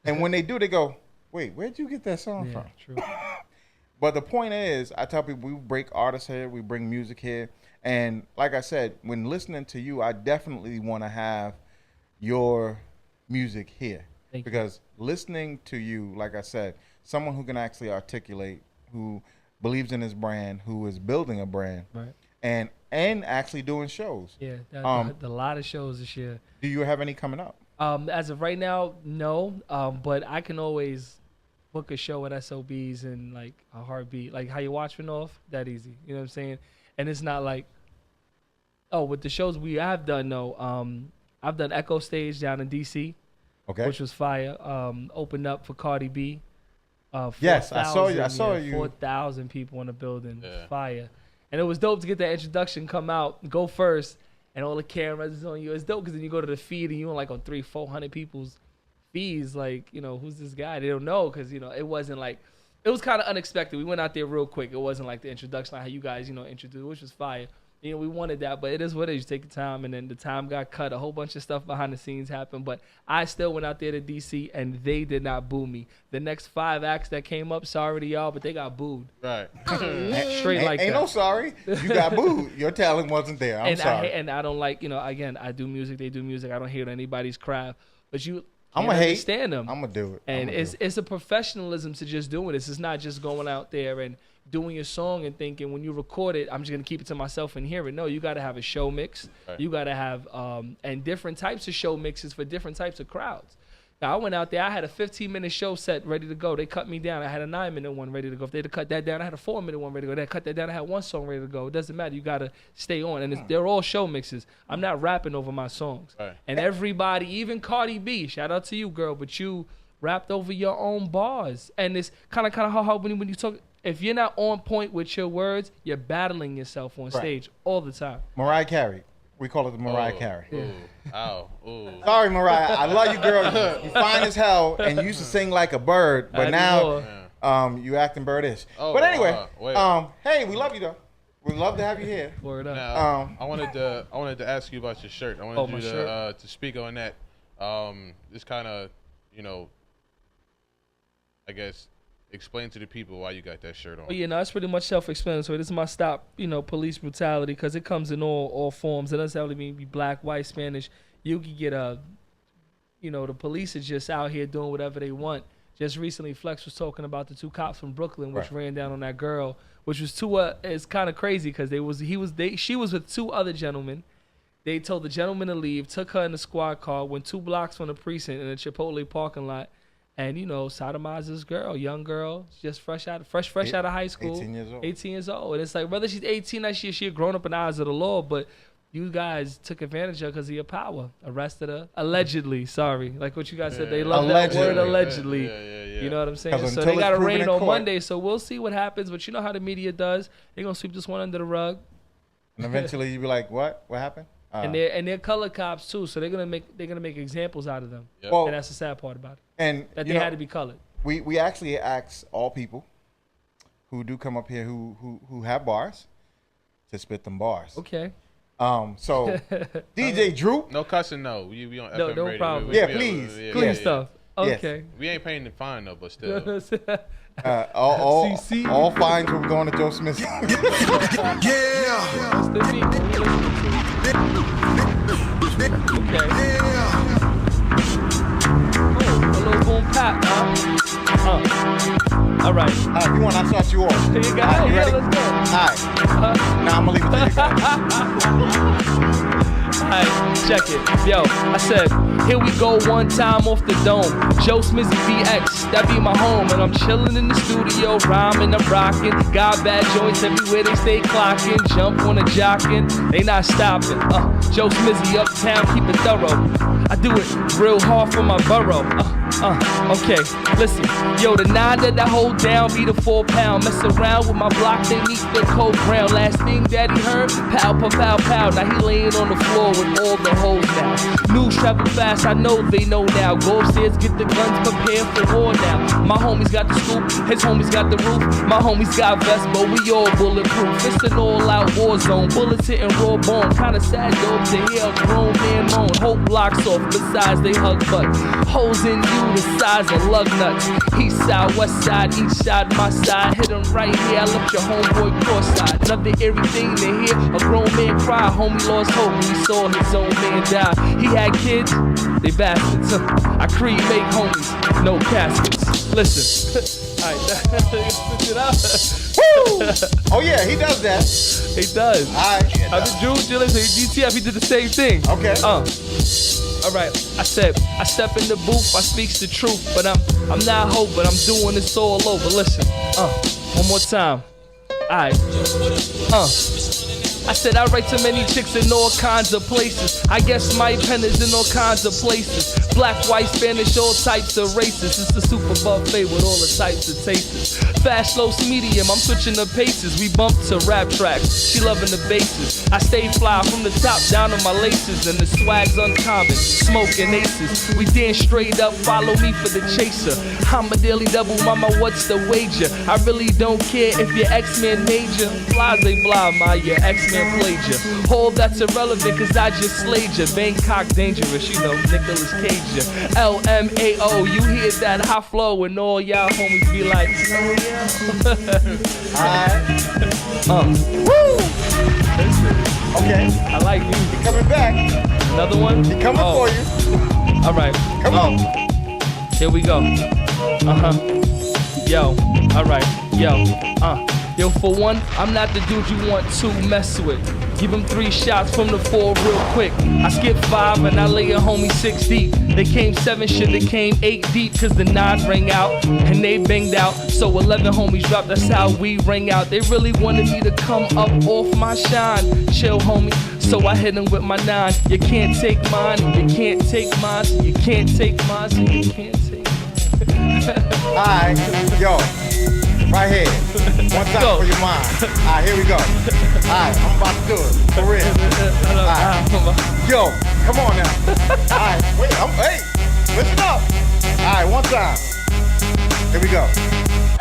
And when they do, they go, wait, where'd you get that song from? True. But the point is, I tell people we break artists here, we bring music here. And like I said, when listening to you, I definitely want to have your music here. Thank you. Because listening to you, like I said, someone who can actually articulate, who believes in his brand, who is building a brand, right, and actually doing shows. Yeah, a lot of shows this year. Do you have any coming up? As of right now, no. But I can always book a show at SOBs in like a heartbeat. Like how you watching off, that easy. You know what I'm saying? And it's not like, with the shows we have done, no. I've done Echo Stage down in DC. Okay. Which was fire. Opened up for Cardi B. Yes, I saw you. 4,000 people in the building. Yeah. Fire. And it was dope to get that introduction, come out, go first, and all the cameras is on you. It's dope because then you go to the feed and you're like on 300-400 people's feeds. Like, who's this guy? They don't know because, it wasn't like it was kind of unexpected. We went out there real quick. It wasn't like the introduction, like how you guys, introduced, which was fire. We wanted that, but it is what it is. You take the time, and then the time got cut. A whole bunch of stuff behind the scenes happened, but I still went out there to DC, and they did not boo me. The next 5 acts that came up, sorry to y'all, but they got booed. Right. Straight like that. Ain't no sorry. You got booed. Your talent wasn't there. I'm sorry. I don't like, again, I do music, they do music. I don't hate anybody's craft, but I'm gonna understand them. I'm gonna do it. And it's a professionalism to just doing this. It's not just going out there and doing your song and thinking when you record it, I'm just gonna keep it to myself and hear it. No, you gotta have a show mix. Right. You gotta have and different types of show mixes for different types of crowds. Now I went out there, I had a 15-minute show set ready to go. They cut me down. I had a 9-minute one ready to go. If they'd have cut that down, I had a 4-minute one ready to go. They cut that down, I had one song ready to go. It doesn't matter. You gotta stay on. And they're all show mixes. I'm not rapping over my songs. Right. And everybody, even Cardi B, shout out to you, girl, but you rapped over your own bars. And it's kind of hard when you talk. If you're not on point with your words, you're battling yourself on stage all the time. Mariah Carey. We call it the Mariah Carey. Ooh. Ow. Ooh. Sorry, Mariah. I love you, girl. You fine as hell, and you used to sing like a bird, but now you acting birdish. Oh, but anyway, wait. hey, we love you though. We'd love to have you here. Word up. Now, I wanted to ask you about your shirt. I wanted you to speak on that. Just kind of, I guess, explain to the people why you got that shirt on. Well, it's pretty much self-explanatory. This is my stop, police brutality, because it comes in all forms. It doesn't have to be black, white, Spanish. You can get the police are just out here doing whatever they want. Just recently, Flex was talking about the 2 cops from Brooklyn, which ran down on that girl, which was it's kind of crazy because she was with 2 other gentlemen. They told the gentleman to leave, took her in the squad car, went 2 blocks from the precinct in a Chipotle parking lot. And sodomized this girl, young girl, just fresh out of high school, 18 years old. And it's like, whether she's 18 that she a grown up in the eyes of the law, but you guys took advantage of her because of your power. Arrested her allegedly. Sorry, like what you guys said, they love that word allegedly. Yeah. You know what I'm saying? So they got to rain on Monday. So we'll see what happens. But you know how the media does. They're gonna sweep this one under the rug. And eventually you be like, what? What happened? And they're color cops too, so they're gonna make examples out of them. Yep. And that's the sad part about it. And that they had to be colored. We actually ask all people who do come up here who have bars to spit them bars. Okay. So DJ Drew. No cussing, no. We on FM no radio. problem. Please. Clean stuff. Okay. Yes. We ain't paying the fine though, but still. All fines will be going to Joe Smith. Okay. A little boom pop, all right. If you want, I'll start you off. Here you go. You ready? Let's go. All right. Now I'm going to leave it to you guys. Alright, check it. Yo, I said, here we go one time off the dome. Joe Smizzy VX, that be my home. And I'm chilling in the studio, rhyming, I'm rocking. Got bad joints everywhere, they stay clocking. Jump on a jocking, they not stopping. Joe Smizzy uptown, keep it thorough. I do it real hard for my borough. Okay, listen. Yo, the 9 that I hold down be the 4 pound. Mess around with my block, they need the cold ground. Last thing that he heard, pow, pow, pow, pow. Now he laying on the floor with all the hoes now. News travel fast, I know they know now. Go upstairs, get the guns, prepare for war now. My homies got the scoop, his homies got the roof. My homies got vests, but we all bulletproof. It's an all-out war zone, bullets hitting raw bone. Kinda sad though to hear a grown man moan. Hope blocks off, besides they hug butts. Hoes in you the size of lug nuts. East side, west side, each side, my side. Hit him right here, I left your homeboy cross-eyed. Another eerie thing to hear, a grown man cry. Homie lost hope when he saw his own man die. He had kids, they bastards. I cremate homies, no caskets. Listen. Alright, oh yeah, he does that. He does. Alright. I did Drew, GTF, he did the same thing. Okay. Alright, I said, I step in the booth, I speaks the truth, but I'm not hope, but I'm doing this all over. Listen, one more time. Alright. I said I write to many chicks in all kinds of places. I guess my pen is in all kinds of places. Black, white, Spanish, all types of races. It's the super buffet with all the types of tastes. Fast, slow, medium, I'm switching the paces. We bump to rap tracks, she loving the basses. I stay fly from the top down to my laces. And the swag's uncommon, smoking aces. We dance straight up, follow me for the chaser. I'm a daily double, mama, what's the wager? I really don't care if your X-Men major. Blase blah, my your X-Men played ya. Hold that's irrelevant cause I just slayed ya. Bangkok dangerous, you know, Nicolas Cage ya. LMAO, you hear that high flow and all y'all homies be like, oh yeah. Alright. Woo! Okay. I like music. He coming back. Another one? He coming for you. All right. Come on. Here we go. Yo. All right. Yo. Yo, for one, I'm not the dude you want to mess with. Give him 3 shots from the 4 real quick. I skip 5 and I lay a homie 6 deep. They came 7 shit, they came 8 deep. Cause the 9 rang out and they banged out. So 11 homies dropped, that's how we rang out. They really wanted me to come up off my shine. Chill, homie. So I hit him with my 9. You can't take mine, you can't take mine, so you can't take mine, so you can't take mine. Alright, yo. Right here. One time for your mind. Alright, here we go. Alright, I'm about to do it. For real. Alright. Yo, come on now. Alright, wait, hey, listen up. Alright, one time. Here we go.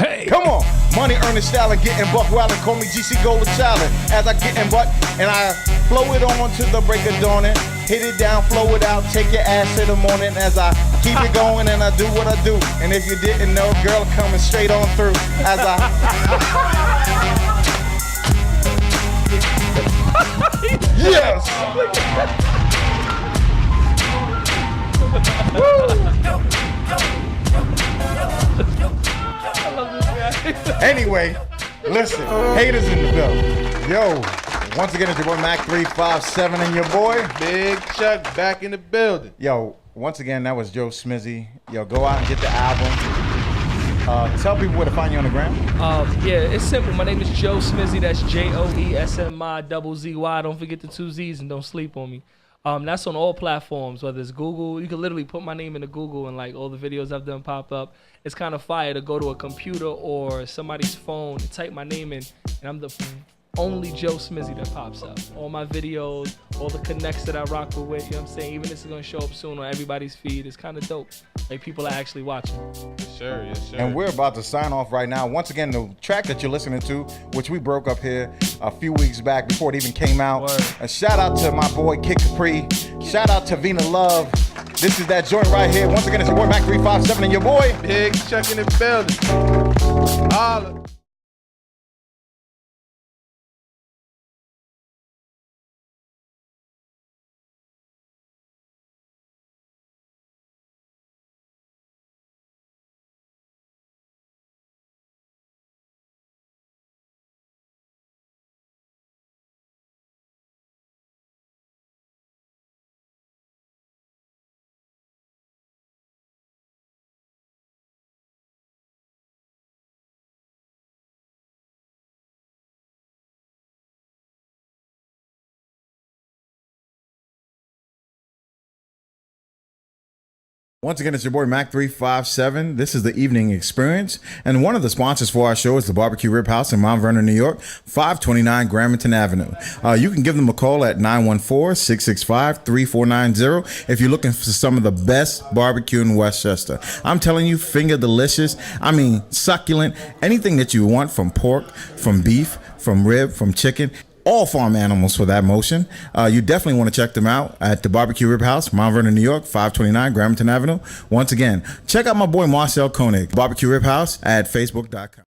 Hey, come on. Money earning style and getting buck wild and call me GC Golden Salad. As I get in butt and I flow it on to the break of dawning. Hit it down, flow it out, take your ass to the morning as I keep it going and I do what I do. And if you didn't know, girl, coming straight on through as I... Yes! Anyway, listen, haters in the building. Yo. Once again, it's your boy Mac 357 and your boy Big Chuck back in the building. Yo, once again, that was Joe Smizzy. Yo, go out and get the album. Tell people where to find you on the gram. Yeah, it's simple. My name is Joe Smizzy. That's JOESMI-ZY. Don't forget the 2 Z's and don't sleep on me. That's on all platforms, whether it's Google. You can literally put my name into Google and like all the videos I've done pop up. It's kind of fire to go to a computer or somebody's phone and type my name in, and I'm the only Joe Smizzy that pops up. All my videos, all the connects that I rock with, you know what I'm saying? Even this is gonna show up soon on everybody's feed. It's kind of dope. Like people are actually watching. Yes, sir. Yes, sir. And we're about to sign off right now. Once again, the track that you're listening to, which we broke up here a few weeks back before it even came out. A shout out to my boy Kid Capri. Shout out to Vina Love. This is that joint right here. Once again, it's your boy Mac 357 and your boy Big Chuck in the building. Holla. Once again, it's your boy Mac 357. This is the Evening Experience, and one of the sponsors for our show is the Barbecue Rib House in Mount Vernon, New York, 529 Gramerton Avenue. You can give them a call at 914-665-3490 if you're looking for some of the best barbecue in Westchester. I'm telling you, finger delicious. I mean, succulent. Anything that you want, from pork, from beef, from rib, from chicken. All farm animals for that motion. You definitely want to check them out at the Barbecue Rib House, Mount Vernon, New York, 529 Gramerton Avenue. Once again, check out my boy Marcel Koenig, Barbecue Rib House at Facebook.com.